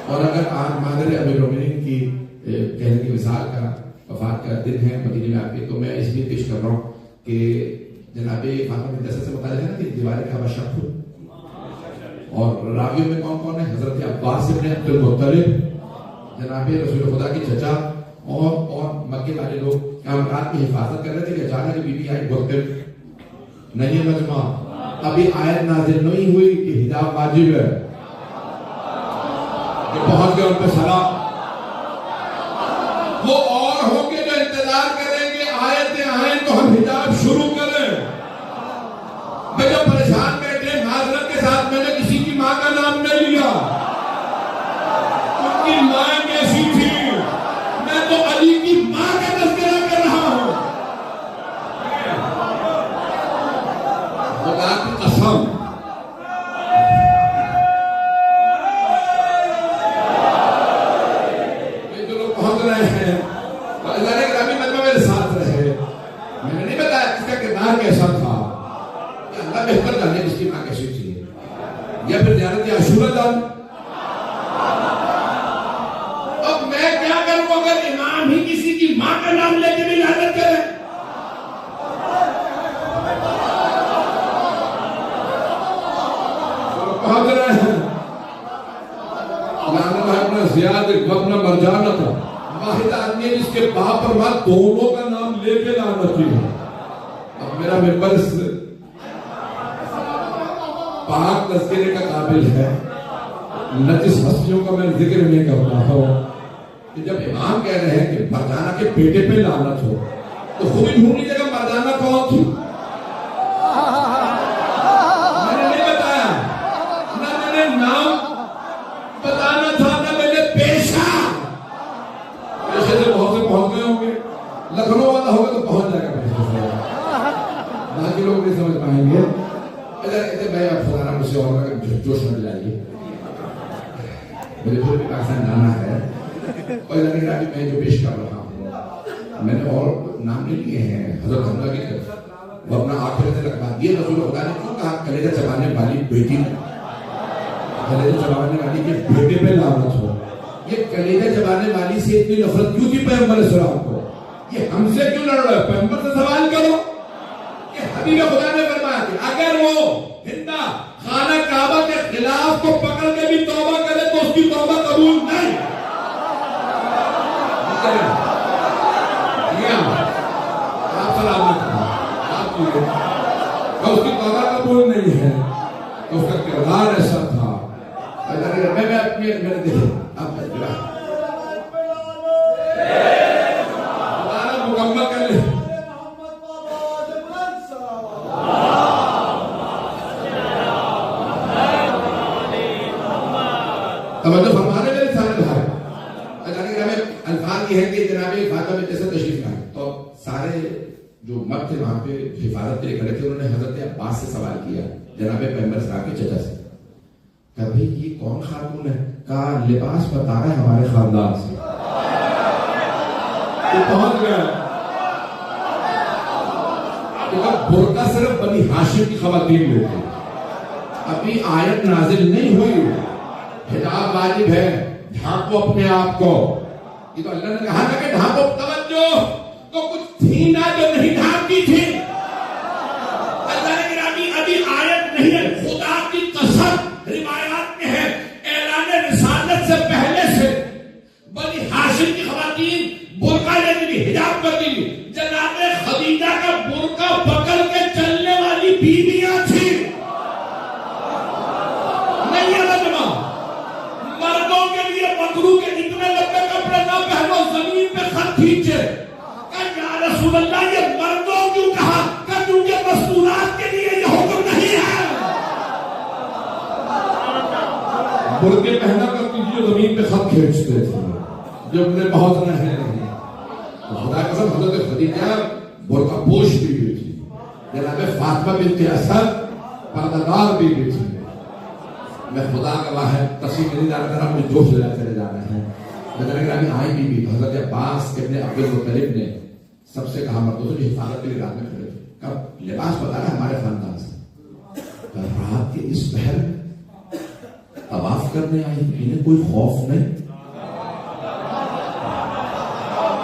اور اگر آج مادر امیر المومنین کی کہنے کی مثال کا وفات کا دن ہے مدینے میں آپ کے، تو میں اس لیے پیش کر رہا ہوں کہ جناب فاطمہ بنت اسد سے متعلق ہے نا کہ دیوار کا بشق، اور راویوں میں کون کون ہے؟ حضرت عباس ابن عبد المطلب، جناب رسول خدا کی چچا، اور مکے والے لوگ کیا مکان کی حفاظت کر رہے تھے کہ اچانک بی بی آئی بہت نہیں ہے مجمع. ابھی آیت نازل نہیں ہوئی کہ حجاب واجب ہے، کہ پہنچ گئے ان پہ سلام. وہ اور ہوں گے جو انتظار کریں گے آیتیں آئیں تو ہم حجاب شروع کریں. میں جو پریشان بیٹھے معذرت کے ساتھ میں نے کسی کی ماں کا نام نہیں لیا، ان کی ماں کیسی تھی، میں تو علی کی ماں کا تذکرہ کر رہا ہوں. خدا کی قسم جو لوگ پہنچ رہے ہیں اللہ نے گرامی مجمع میرے ساتھ رہے. میں نے نہیں بتایا اس کا کردار کیسا تھا، کہ اللہ بہتر جانے اس کی ماں کیسی تھی، یا پھر زیارت عاشورہ جان. اب میں کیا کروں اگر امام ہی کسی کی ماں کا نام لے کے بھی لعنت کرے؟ پہنچ رہے ہیں زیاد اپنا مرجانہ تھا، واحد آدمی جس کے باپ اور ماں دونوں کا نام لے کے لعنت کی ہے. اب میرا ممبر نام تذکرے کا قابل ہے، نہ جس ہستیوں کا میں ذکر نہیں کرتا ہوں، کہ جب امام کہہ رہے ہیں کہ مردانہ کے بیٹے پہ لعنت ہو، تو خوبی ڈھونڈ لیجیے گا مردانہ کون تھی؟ میں نے نہیں بتایا، نہ میں نے نام بتانا تھا، نہ میں نے پیشہ سے بہت سے پہنچ گئے ہوں گے، لکھنؤ والا ہوگا تو پہنچ جائے گا پیشہ سے، باقی لوگ نہیں سمجھ پائیں گے۔ اگر میں خدا مجھ سے اور جوش میں جائیے، مجھے پھر بھی پاکستان جانا ہے، اور لگے گا کہ میں جو پیش کر رہا ہوں میں نے اور نام نہیں لیے ہیں حضرت حمزہ کی طرف، وہ اپنا آخر سے لگا یہ رسول خدا نے کیوں کہا کلیجہ چبانے والی بیٹی، کلیجہ چبانے والی کے بیٹے پہ لعنت ہو؟ یہ کلیجہ چبانے والی سے اتنی نفرت کیوں تھی پیغمبر اسلام کو؟ یہ ہم سے کیوں لڑ رہا ہے؟ پیغمبر سے سوال کرو کہ حبیب خدا نے فرمایا کہ اگر وہ ہندا خانہ کعبہ کے خلاف کو پکڑ کے بھی توبہ کرے تو اس کی توبہ قبول نہیں، آپ سلامت آپ اس کی توبہ قبول نہیں ہے، اس کا کردار ایسا تھا۔ میں اپنی دیکھیں آپ مکمل کر لیں۔ توجہ فرمانے میرے سارے بھائی، الفاظ یہ ہے کہ جناب فاطمہ بنت اسد تشریف لائے تو سارے جو مرد تھے وہاں پہ حفاظت کے لیے کھڑے تھے، انہوں نے حضرت عباس سے سوال کیا، جناب پیغمبر صاحب کے چچا سے، کبھی یہ کون خاتون ہے؟ کہا لباس بتا رہا ہے ہمارے خاندان سے۔ تو پہنچ گیا برقع صرف بنی ہاشم کی خواتین لیتے، ابھی آیت نازل نہیں ہوئی، حجاب واجب ہے، ڈھانپو اپنے آپ کو۔ یہ تو اللہ نے کہا تھا کہ ڈھانپو، توجہ تو کچھ تھی نا جو نہیں ڈھانپتی تھی۔ اللہ نے کہا ابھی آیت نہیں ہے، خدا کی قسم روایات میں ہے اعلان رسالت سے پہلے سے بنی ہاشم کی خواتین برقع لیتی تھی، حجاب کرتی تھی۔ جناب خدیجہ کا برقع پکڑ کے چلنے والی بیویاں تھیں، نہیں ہے مجمع۔ مردوں کے لیے مکروہ کے اتنے لمبے کپڑے نہ پہنو، زمین پہ خط کھینچے۔ کہ یا رسول اللہ یہ مردوں کیوں کہا؟ کہ کیونکہ مستورات کے لیے یہ حکم نہیں ہے۔ برقعے پہنا کرتی تھی جو زمین پہ خط کھینچتے تھے، جو انہیں بہت نہ ہے نہیں۔ خدا کا قسم حضرت خدیجہ برقع پوش بھی ہوئی تھی، جناب فاطمہ بنت اسد پردہ دار بھی ہوئی تھی۔ میں خدا گواہ ہے، تفصیل نہیں جانا تھا، مجھے جوش لے چلے جانا ہے۔ میں آئی بھی حضرت عباس ابن عبد المطلب نے سب سے کہا مردوں سے جو حفاظت کے لیے رات میں کھڑے تھے، کب لباس بتا رہا ہے ہمارے خاندان سے، رات کے اس پہر طواف کرنے آئی، انہیں کوئی خوف نہیں؟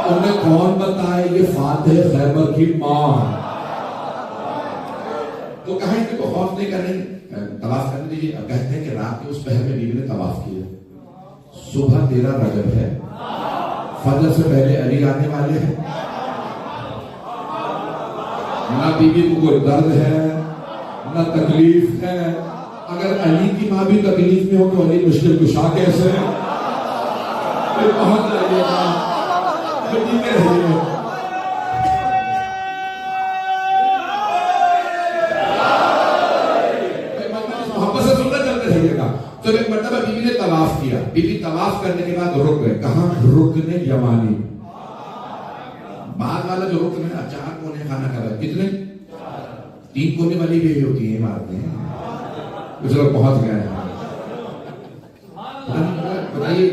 انہیں کون بتائے یہ فاتح خیبر کی ماں؟ تو کہیں کہ کوئی خوف نہیں کرنے، طواف کرنے دیجیے۔ اب کہتے ہیں کہ رات کے اس پہر میں بیوی نے طواف کیا، صبح 13 رجب ہے، فجر سے پہلے علی آنے والے ہیں، نہ بیوی کو کوئی درد ہے نہ تکلیف ہے۔ اگر علی کی ماں بھی تکلیف میں ہو تو علی مشکل کشا کیسے ہے؟ پھر پہنچ جائیے گا، محبت سے سننا چلتے رہیے گا۔ تو ایک مرتبہ بیوی نے طواف کیا، بیوی طواف کرنے کے بعد رک گئے، کہاں؟ رکن یمانی۔ بعد والا جو رکن ہے 4 کونے خانہ کعبہ، کتنے؟ 3 کونے والی بھی ہوتی ہیں عمارتیں، کچھ لوگ پہنچ گئے ہیں۔ بتائیے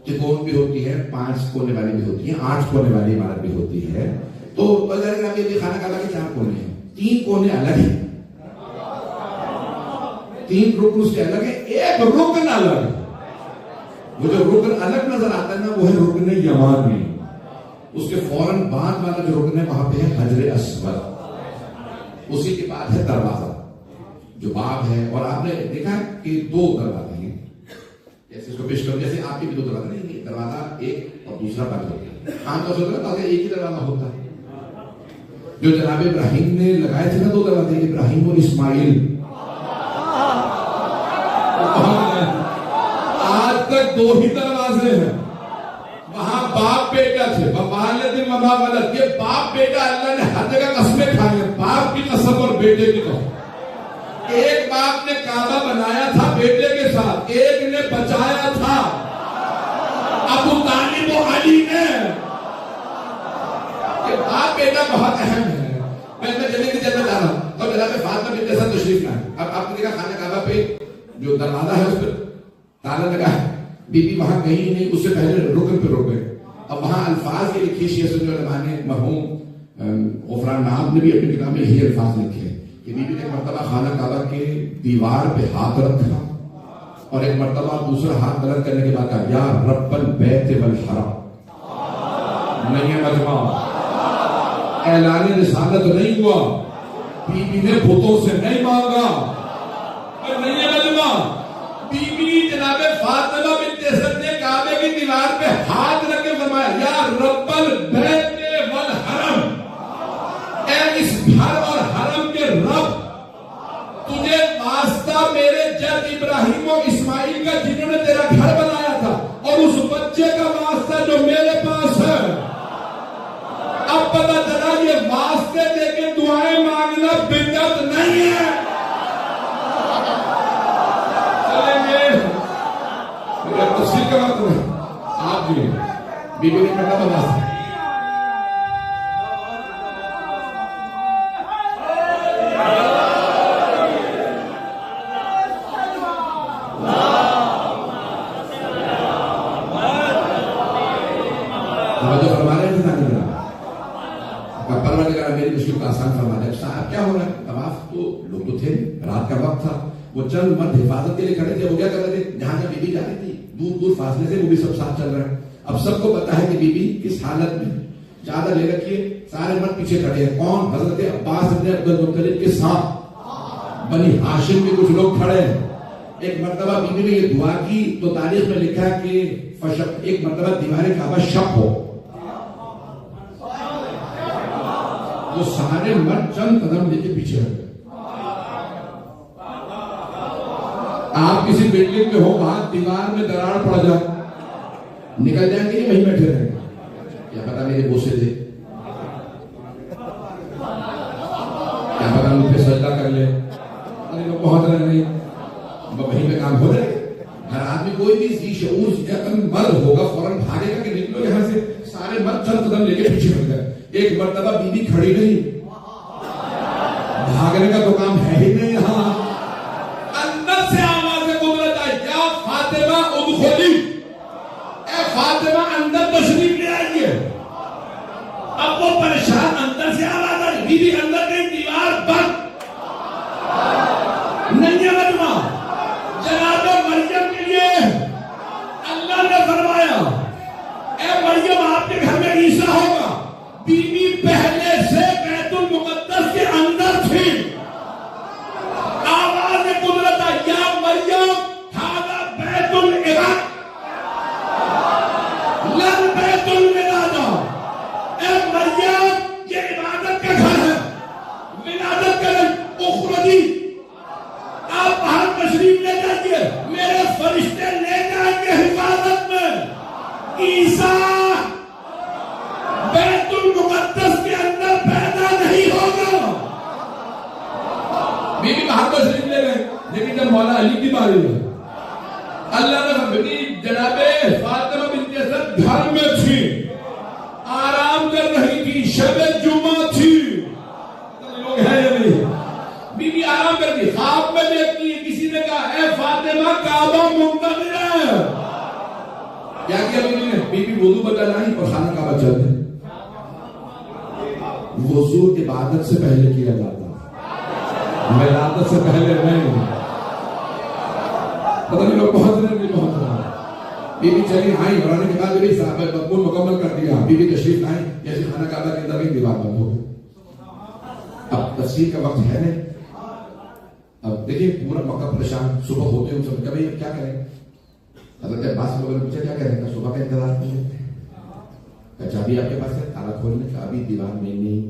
چکون بھی ہوتی ہے، 5 کونے والی بھی ہوتی ہے، 8 کونے والی عمارت بھی ہوتی ہے۔ تو خانہ کعبہ کے 4 کونے ہیں، 3 کونے الگ ہیں، 3 رکن اس کے الگ ہیں، ایک رکن الگ ہے۔ وہ جو رکن الگ نظر آتا ہے نا وہ ہے رکن یمانی، اس کے فوراً بعد والا جو رکن ہے وہاں پہ ہے حجر اسود، اسی کے بعد ہے دروازہ جو باب ہے۔ اور آپ نے دیکھا کہ 2 دروازے ہیں، جیسے اس کو پیش کرو، جیسے آپ کے بھی 2 دروازے نہیں، دروازہ ایک اور دوسرا بند ہوتا ہے، عام طور سے ہوتا ہے ایک ہی دروازہ ہوتا ہے۔ جو جناب ابراہیم نے لگائے تھے نا 2 دروازے، ابراہیم اور اسماعیل، دو ہی دروازے ہیں. وہاں باپ بیٹا تھے, ووالد وما ولد. یہ باپ بیٹا اللہ نے ہر جگہ قسمیں کھائی ہیں, باپ کی قسم اور بیٹے کی قسم. ایک باپ نے کعبہ بنایا تھا بیٹے کے ساتھ, ایک نے بچایا تھا ابو طالب و علی نے. یہ باپ بیٹا بہت اہم ہے. میں جلدی سے جلد جا رہا ہوں تو جناب فاطمہ بنت اسد تشریف لائے. اب آپ نے دیکھا خانہ کعبہ پہ جو دروازہ ہے اس پہ تالا لگا ہے. بی بی وہاں گئی نہیں, اس سے پہلے رکن پہ رک گئے. اب وہاں الفاظ یہ لکھی شیعہ سنی علماء نے, مرحوم غفران ناب نے بھی اپنی کتاب میں یہی الفاظ لکھے کہ بی بی نے ایک مرتبہ خانہ کعبہ کے دیوار پہ ہاتھ رکھا اور ایک مرتبہ دوسرا ہاتھ بلند کرنے کے بعد کہا یا رب البیت والحرم. نہیں ہے مجمع, اعلان رسالت نہیں ہوا, بی بی نے بتوں سے نہیں مانگا, نہیں ہے مجمع. بی بی جناب فاطمہ بنت اسد نے کعبے کی دیوار پہ ہاتھ رکھ کے فرمایا یا رب البیت والحرم, اے اس گھر اور حرم کے رب, تجھے واسطہ میرے جد ابراہیم و اسماعیل کا جنہوں نے تیرا گھر بنایا تھا اور اس بچے کا واسطہ جو میرے پاس ہے. اب پتہ چلا یہ واسطے دے کے دعائیں مانگنا بدعت نہیں ہے. تفسیر کا وقت ہے آپ جی بی بی نے کرنا بنا جو فرما رہے ہیں پروردگار میری مشکل کو آسان فرما دے. صاحب کیا ہو رہا ہے؟ طواف تو لوگ تو تھے, رات کا وقت تھا, وہ چند مرد حفاظت کے لیے کھڑے تھے. وہ کیا کر رہے تھے؟ جہاں جہاں بی بی جا رہی تھی دور دور فاصلے سے وہ بھی سب ساتھ چل رہے ہیں. اب سب کو پتا ہے کہ بی بی کس حالت میں, چادر لے رکھیے, سارے مرد پیچھے کھڑے ہیں. کون؟ حضرت عباس بن عبد المطلب کے ساتھ بنی ہاشم کے کچھ لوگ کھڑے ہیں. ایک مرتبہ بی بی نے یہ دعا کی تو تاریخ میں لکھا ہے کہ ایک مرتبہ دیوار کعبہ شق ہو, وہ سارے مرد چند قدم لے کے پیچھے ہٹ گئے. آپ کسی بلڈنگ میں ہو, وہاں دیوار میں دراڑ پڑ جائے, نکل جائیں گے وہیں بیٹھے رہیں گے. کیا پتا میرے بوسے تھے, کیا پتا مجھ پہ سجدہ کر لے, بہت رہے نہیں وہیں پہ کام ہو رہے. ہر آدمی کوئی بھی شعور مرد ہوگا فوراً بھاگے گا کہ نکلو یہاں سے. سارے مرد چند قدم لے کے پیچھے ہٹ گئے. ایک مرتبہ بی بی کھڑی نہیں, بھاگنے کا تو کام ہے ہی نہیں. یہاں اندر سے آواز قدرت آئی یا فاطمہ ادخلی, اے فاطمہ اندر تشریف لے آئیے. اب وہ پریشان, اندر سے آواز آئی, بی بی اندر گئی, دیوار بند. نہیں ہے مجمع. جناب مریم کے لیے اللہ نے فرمایا اے مریم آپ کے گھر میں عیسیٰ ہوگا. بی بی پہلے سے بیت المقدس کے اندر تھی. آواز قدرت یا مریم ھذا بیت العباد لا بیت الولادہ. اے مریم یہ عبادت کا گھر ہے, ولادت کا گھر. اخرجی, آپ باہر تشریف لے جائیے, میرے فرشتے لے جائیں گے حفاظت میں. عیسیٰ بیت المقدس کے اندر پیدا نہیں ہوگا. بی بی باہر تشریف لے گئے, لیکن جب مولا علی کی باری ہے, اللہ نے فرمایا جناب فاطمہ بنت اسد گھر میں تھی, آرام کر رہی تھی, شب جمعہ تھی. لوگ ہیں یا نہیں؟ بی بی آرام کر دی, خواب میں دیکھتی ہے, کسی نے کہا اے فاطمہ کعبہ منتظر ہے. کیا کیا بی بی نے؟ بی بی وضو بدل لائی اور خانہ کعبہ چل گئی. وضو عبادت سے پہلے کیا جاتا, ولادت سے پہلے نہیں. پتہ نہیں لوگ بہت رہے. بی بی چلی آئی, بڑھانے کے بعد بھی صحابہ مقبول مکمل کر دیا. بی بی تشریف آئی, جیسے خانہ کعبہ کے اندر ایک دیوار بند ہو گئی. اب تفسیر کا وقت ہے نہیں. اب دیکھیے پورا مکہ پریشان, صبح ہوتے ہیں سب کبھی کیا کریں. حضرت عباس لوگوں نے پوچھا کیا کریں گا, صبح کا انتظار کر لیتے ہیں. چابی آپ کے پاس ہے, تالا کھولنے کا, ابھی دیوار میں نہیں.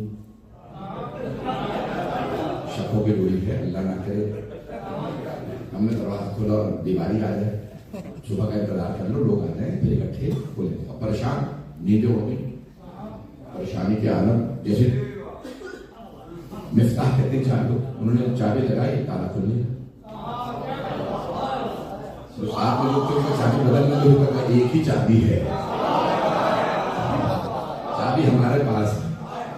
شکوں کی ڈوری ہے, اللہ نہ کرے ہم نے دروازہ کھولا اور دیواری آ جائے. صبح کا انتظار کر لو، لوگ آ رہے ہیں، پھر اکٹھے کھولیں گے. پریشان نیندیں ہو گئی، پریشانی کے عالم. جیسے مفتاح کہتے ہیں چابی کو، انہوں نے چابی لگائی، تالا کھل گیا. آپ کے لوگ تو چابی بدلنا شروع کر دیا، ایک ہی چابی ہے، چابی ہمارے پاس ہے.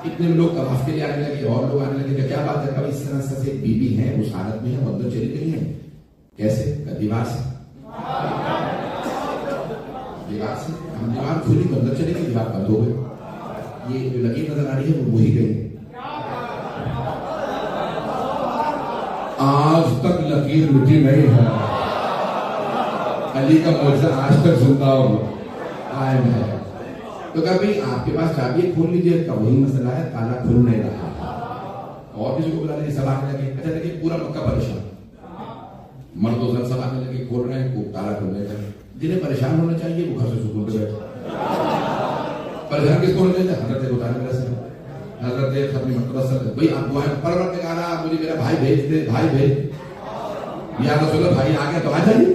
اتنے لوگ طواف کے لیے آنے لگے، اور لوگ آنے لگے. کیا بات ہے؟ کبھی اس طرح سے ایک بی بی ہے، اس حالت میں ہے، وہ اندر چلی گئی ہے. کیسے؟ دیوار سے. دیوار سے ہم دیوار کھلی تو اندر چلے گئی، دیوار بند ہو گئی. یہ جو لکیر نظر آ رہی ہے وہ وہی گئی. آج تک لکیر مٹی نہیں ہے. علی کا معجزہ آج تک زندہ اور قائم ہے. تو کبھی آپ کے پاس چابی کھول لیجیے، کا وہی مسئلہ ہے، تالا کھل نہیں رہا. اور کسی کو بلا لیں، سب آنے لگے. اچھا دیکھیے پورا مکہ پریشان، مرد و زن سب آنے لگے، کھول رہے ہیں، تالا کھل نہیں رہا. جنہیں پریشان ہونا چاہیے وہ گھر سے سکون سے بیٹھے. پریشان کس کو ہونا چاہیے؟ حضرت حضرت ختم مرتبہ صلی بھائی آپ دعائیں پروردگارا مجھے میرا بھائی بھیج دے، بھائی بھیج. یا رسول اللہ بھائی آ گیا تو آ جائیے.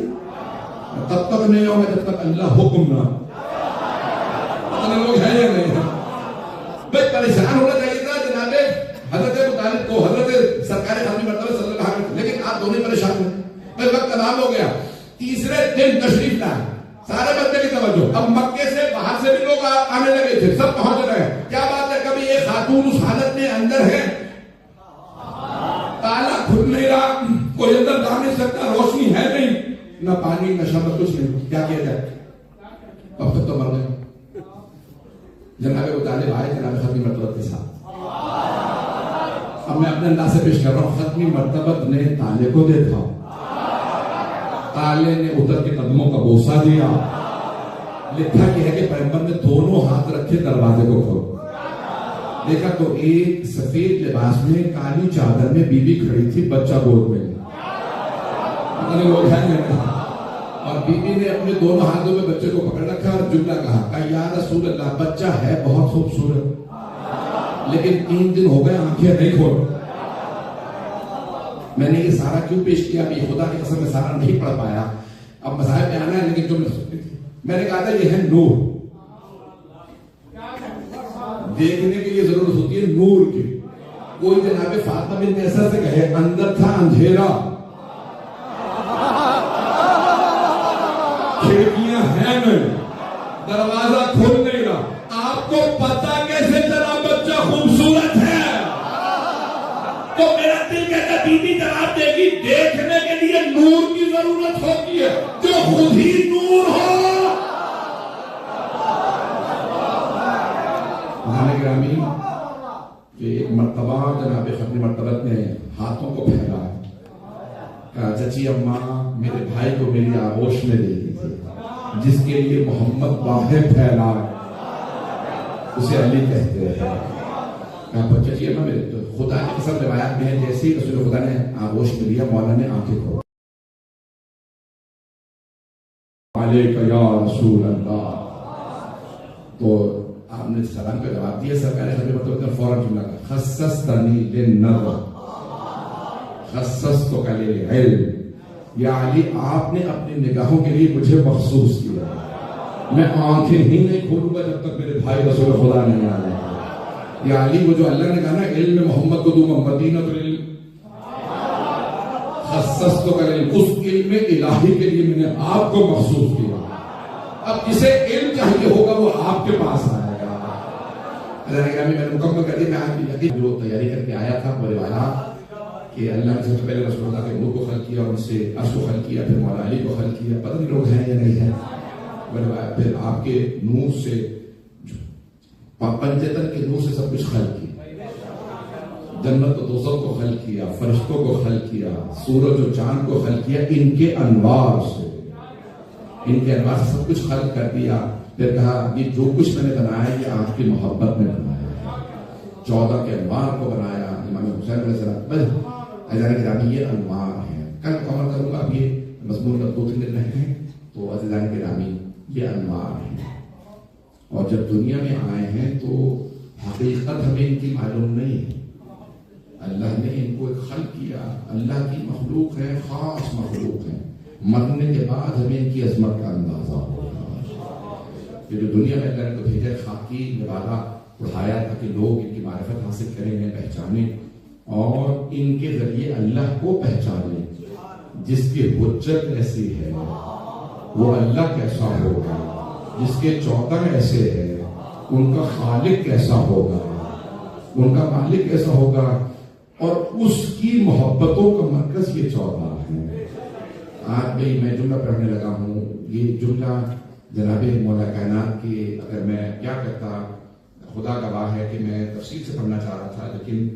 تب تک نہیں ہوگا جب تک اللہ حکم نہ. لوگ ہیں یا نہیں ہیں؟ بھائی پریشان ہونا چاہیے تھا جناب حضرت مطالب کو، حضرت سرکار ختم مرتبہ صلی اللہ علیہ وسلم، لیکن آپ دونوں پریشان ہوئے. بھائی وقت تمام ہو گیا. تیسرے دن تشریف لائے، سارے بندے کی توجہ. اب مکے سے باہر سے بھی لوگ آنے لگے تھے، سب پہنچ رہے ہیں. کیا بات ہے؟ کبھی ایک خاتون اس حالت میں اندر ہے، تالا کھل نہیں رہا، کوئی اندر جا نہیں سکتا، روشنی ہے نہیں، نہ پانی نہ شربت، کچھ نہیں. کیا کیا جائے؟ اب تک تو مر گئے. جناب ابو طالب آئے جناب ختمی مرتبت کے ساتھ. اب میں اپنے انداز سے پیش کر رہا ہوں. ختمی مرتبت نے تالے کو دیکھا، تالے نے ادھر کے قدموں کا بوسہ دیا. لکھا یہ ہے کہ پیغمبر نے دونوں ہاتھ رکھے دروازے کو کھول. دیکھا تو ایک سفید لباس میں کالی چادر میں بی بی کھڑی تھی، بچہ گود میں. لوگ ہیں اور بی بی نے اپنے دونوں ہاتھوں میں بچے کو پکڑ رکھا اور جملہ کہا یا رسول اللہ بچہ ہے بہت خوبصورت، لیکن 3 دن ہو گئے آنکھیں نہیں کھول. میں نے یہ سارا کیوں پیش کیا؟ یہ خدا کی قسم میں سارا نہیں پڑھ پایا، اب مسائل پہ آنا ہے، لیکن جو میں نے کہا تھا یہ ہے نور. دیکھنے کی یہ ضرورت ہوتی ہے نور کی. کوئی جناب فاطمہ بنت ایسا سے کہے اندر تھا اندھیرا، کھڑکیاں ہیں نہیں، دروازہ کھل نہیں رہا. آپ کو پتا کیسے چلا بچہ خوبصورت ہے؟ تو میرا دل کہتا بی بی جواب دے گی دیکھنے کے لیے نور کی ضرورت ہوتی ہے جو خود ہی نور ہو. گرامی کہ ایک مرتبہ جناب ختم مرتبت نے ہاتھوں کو پھیلا، کہا چچی اماں میرے بھائی کو میری آغوش میں دے دیجیے، جس کے لیے محمد باہیں پھیلا اسے علی کہتے ہیں. کہا چچی اماں میرے خدا کی قسم روایات میں ہے جیسے ہی رسول خدا نے آغوش میں لیا مولا نے آنکھیں کھولی. علیک یا رسول اللہ. تو آپ نے سلام کا جواب دیا. سرکار ختم مرتبت نے فوراً جملہ کہا خصصتنی للنظر خصصتک للعلم. یا علی آپ نے اپنی نگاہوں کے لیے مجھے مخصوص کیا، میں آنکھیں ہی نہیں کھولوں گا جب تک میرے بھائی رسول خدا نہیں آ جائے. یا علی وہ جو اللہ نے کہا نا علم محمد کو دوں گا مدینۃ العلم خصصتک للعلم، اس علم الہی کے لیے میں نے آپ کو مخصوص کیا. اب جسے علم چاہیے ہوگا وہ آپ کے پاس آئے گا. میں نے مکمل کر دی. میں آپ کی جو تیاری کر کے آیا تھا وہ روایات کہ اللہ نے سب سے پہلے رسول اللہ کے نور کو خلق کیا اور اس سے عرش کو خلق کیا، پھر مولا علی کو خلق کیا. پتہ نہیں لوگ ہیں یا نہیں ہیں. پھر آپ کے نور سے پنجتن کے نور سے سب کچھ خلق کیا. جنت و دوزخ کو خلق کیا، فرشتوں کو خلق کیا، سورج و چاند کو خلق کیا. ان کے انوار سے سب کچھ خلق کر دیا. پھر کہا یہ جو کچھ میں نے بنایا یہ آپ کی محبت میں بنایا. 14 کے انوار کو بنایا. امام حسین علیہ السلام بس عزیزان گرامی یہ انوار ہیں. کل مکمل کروں گا. اب یہ مضمون کا 2-3 دن رہتے ہیں. تو عزیزان گرامی یہ انوار ہیں، اور جب دنیا میں آئے ہیں تو حقیقت ہمیں ان کی معلوم نہیں ہے. اللہ نے ان کو ایک خلق کیا. اللہ کی مخلوق ہے، خاص مخلوق ہے. مرنے کے بعد ہمیں ان کی عظمت کا اندازہ ہوگا کہ جو دنیا میں اللہ نے تو بھیجا خاکی نوالہ اٹھایا تاکہ لوگ ان کی معرفت حاصل کریں، انہیں پہچانیں اور ان کے ذریعے اللہ کو پہچانیں جس کی حجت ایسی ہے وہ اللہ کیسا ہوگا، جس کے 14 ایسے ہیں ان کا خالق کیسا ہوگا، ان کا مالک کیسا ہوگا، اور اس کی محبتوں کا مرکز یہ 14 ہے۔ آج بھی میں جملہ پڑھنے لگا ہوں، یہ جملہ جناب مولا کائنات کی اگر میں کیا کہتا، خدا گواہ ہے کہ میں تفصیل سے پڑھنا چاہ رہا تھا، لیکن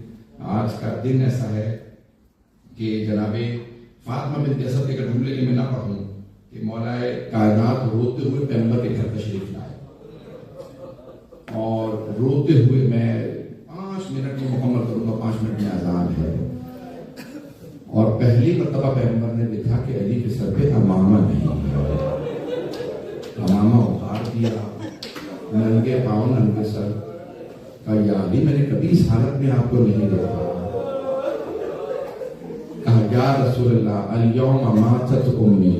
آج کا دن ایسا ہے کہ جناب فاطمہ بنت اسد کے جملے کی میں نہ پڑھوں کہ مولا کائنات روتے ہوئے پیغمبر کے گھر تشریف لائے اور روتے ہوئے میں 5 منٹ میں مکمل کروں گا، 5 منٹ میں اذان ہے، اور پہلی مرتبہ پیغمبر نے دیکھا کہ علی کے سر پہ امامہ نہیں ہے، امامہ اتار دیا، ننگے پاؤں ننگے سر کا، یا علی میں نے کبھی اس حالت میں آپ کو نہیں دیکھا۔ کہا یا رسول اللہ الیوم ماتت امی،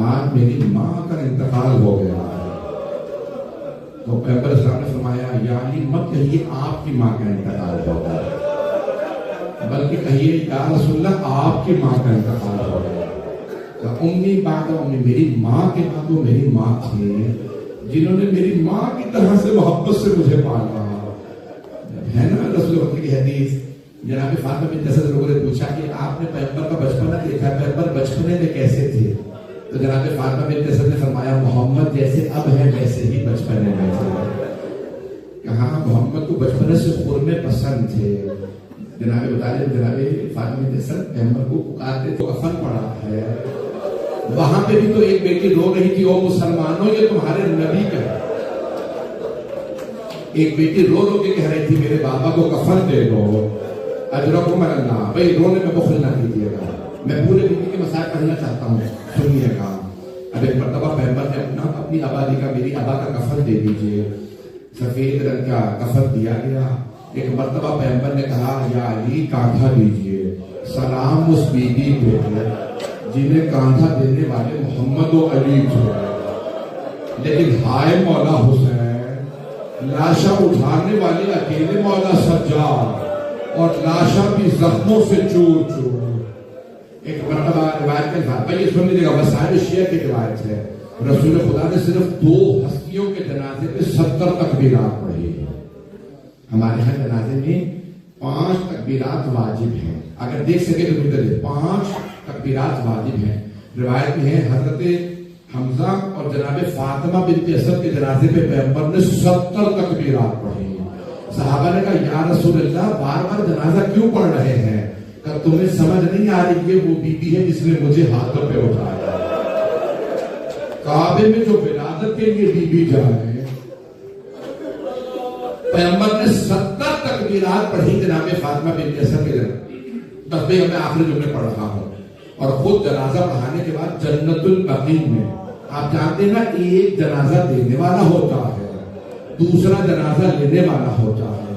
آج میری ماں کا انتقال ہو گیا ہے۔ تو پیغمبر اسلام نے فرمایا یا علی مت کہیے آپ کی ماں کا انتقال ہو گیا، بلکہ کہیے یا رسول اللہ آپ کی ماں کا انتقال ہو گیا۔ امی بعد امی، میری ماں کے بعد وہ میری ماں تھی جنہوں نے میری ماں کی طرح سے محبت سے مجھے پالا ہے نا۔ رسول اللہ کی حدیث، جناب فاطمہ بنت اسد لوگوں نے پوچھا کہ آپ نے پیغمبر کا بچپنا دیکھا، پیغمبر بچپنے میں کیسے تھے؟ تو جناب فاطمہ بنت اسد نے فرمایا محمد جیسے اب ہے ویسے ہی بچپنے میں تھے۔ کہاں محمد کو بچپنے سے قرمے پسند تھے۔ جناب بطالب جناب فاطمہ بنت اسد پیغمبر کو پکارتے تو کفن پڑا ہے، وہاں پہ بھی تو ایک بیٹی رو رہی تھی، او مسلمانوں یہ تمہارے نبی کا ہے۔ ایک بیٹی رو رو کے کہہ رہی تھی میرے بابا کو کفن دے دو، اجرکم اللہ، بھائی رونے میں بخل نہ کیجیے گا۔ میں پورے بیٹی کے مسائل پڑھنا چاہتا ہوں، سنیے گا۔ اب ایک مرتبہ پیغمبر نے اپنی آبادی کا، میری آبا کا کفن دے دیجیے، سفید رنگ کا کفن دیا گیا۔ ایک مرتبہ پیغمبر نے کہا یا علی کانٹھا دیجیے، سلام اس بی بی پہ جنہیں کانٹھا دینے والے محمد و علی تھے، لیکن ہائے مولا حسین، لاشا اٹھانے والے اکیلے مولا سجاد، اور لاشا بھی زخموں سے چور چور۔ ایک مرتبہ روایت کے ساتھ یہ سن لیجیے گا، وسائل شیعہ کی روایت ہے، رسول خدا نے صرف 2 ہستیوں کے جنازے پہ 70 تکبیرات پڑھی ہیں۔ ہمارے یہاں جنازے میں 5 تکبیرات واجب ہیں، اگر دیکھ سکے تو مجھے 5 تکبیرات واجب ہیں۔ روایت میں ہے حضرت حمزہ اور جناب فاطمہ بنت اسد کے جنازے پہ پیغمبر نے 70 تکبیرات پڑھی۔ صحابہ نے کہا یا رسول اللہ بار بار جنازہ کیوں پڑھ رہے ہیں؟ کہ تمہیں سمجھ نہیں آ رہی یہ وہ بی بی ہے جس نے مجھے ہاتھوں پہ اٹھایا۔ کعبے میں جو ولادت کے لیے بی بی جائے، پیغمبر نے 70 تکبیرات پڑھی جناب فاطمہ بنت اسد کے جنازے۔ بس بھئی میں آخری جملے پڑھ رہا ہوں، اور خود جنازہ پڑھانے کے بعد جنت البقیع میں آپ جانتے ہیں نا، ایک جنازہ دینے والا ہوتا ہے، دوسرا جنازہ لینے والا ہوتا ہے۔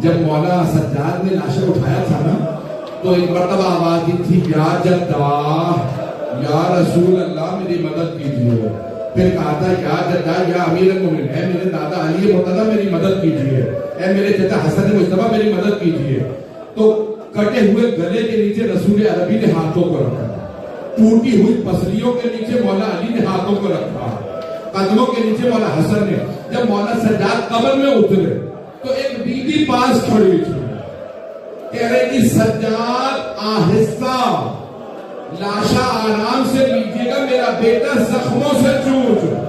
جب مولا سجاد نے لاشا اٹھایا تھا نا، تو ایک مرتبہ آواز دی تھی یا جدہ یا رسول اللہ میری مدد کیجیے، پھر کہا تھا یا جدہ یا امیر المومنین، اے میرے دادا علی مرتضیٰ میری مدد کیجیے، اے میرے چچا حسن مجتبیٰ میری مدد کیجیے۔ تو کٹے ہوئے گلے کے نیچے رسول عربی نے ہاتھوں کو رکھا، ٹوٹی ہوئی پسلیوں کے نیچے مولا علی نے ہاتھوں کو رکھا، قدموں کے نیچے مولا حسن نے۔ جب مولا سجاد قبر میں اترے تو ایک بی بی پاس کھڑی تھی، کہہ رہی تھی سجاد آہستہ، لاشا آرام سے لیجیے گا، میرا بیٹا زخموں سے چور چور۔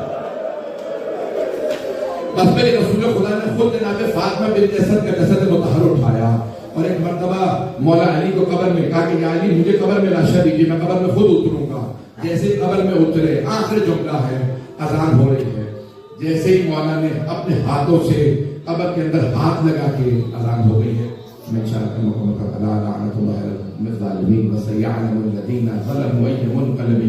بس میرے رسول خدا نے خود جناب فاطمہ بنت اسد کا جسد مطہر اٹھایا، اور ایک مرتبہ مولا علی کو قبر میں کہا کہ یا علی مجھے قبر میں لاشا دیجیے، میں قبر میں خود اتروں گا۔ جیسے قبر میں اترے، آخری جملہ ہے، اذان ہو رہی ہے، جیسے ہی مولا نے اپنے ہاتھوں سے قبر کے اندر ہاتھ لگا کے اذان ہو گئی ہے۔ میں انشاءاللہ مکمل کرتا، لا لعنت اللہ علی الظالمین وسیعلم الذین ظلموا ای منقلب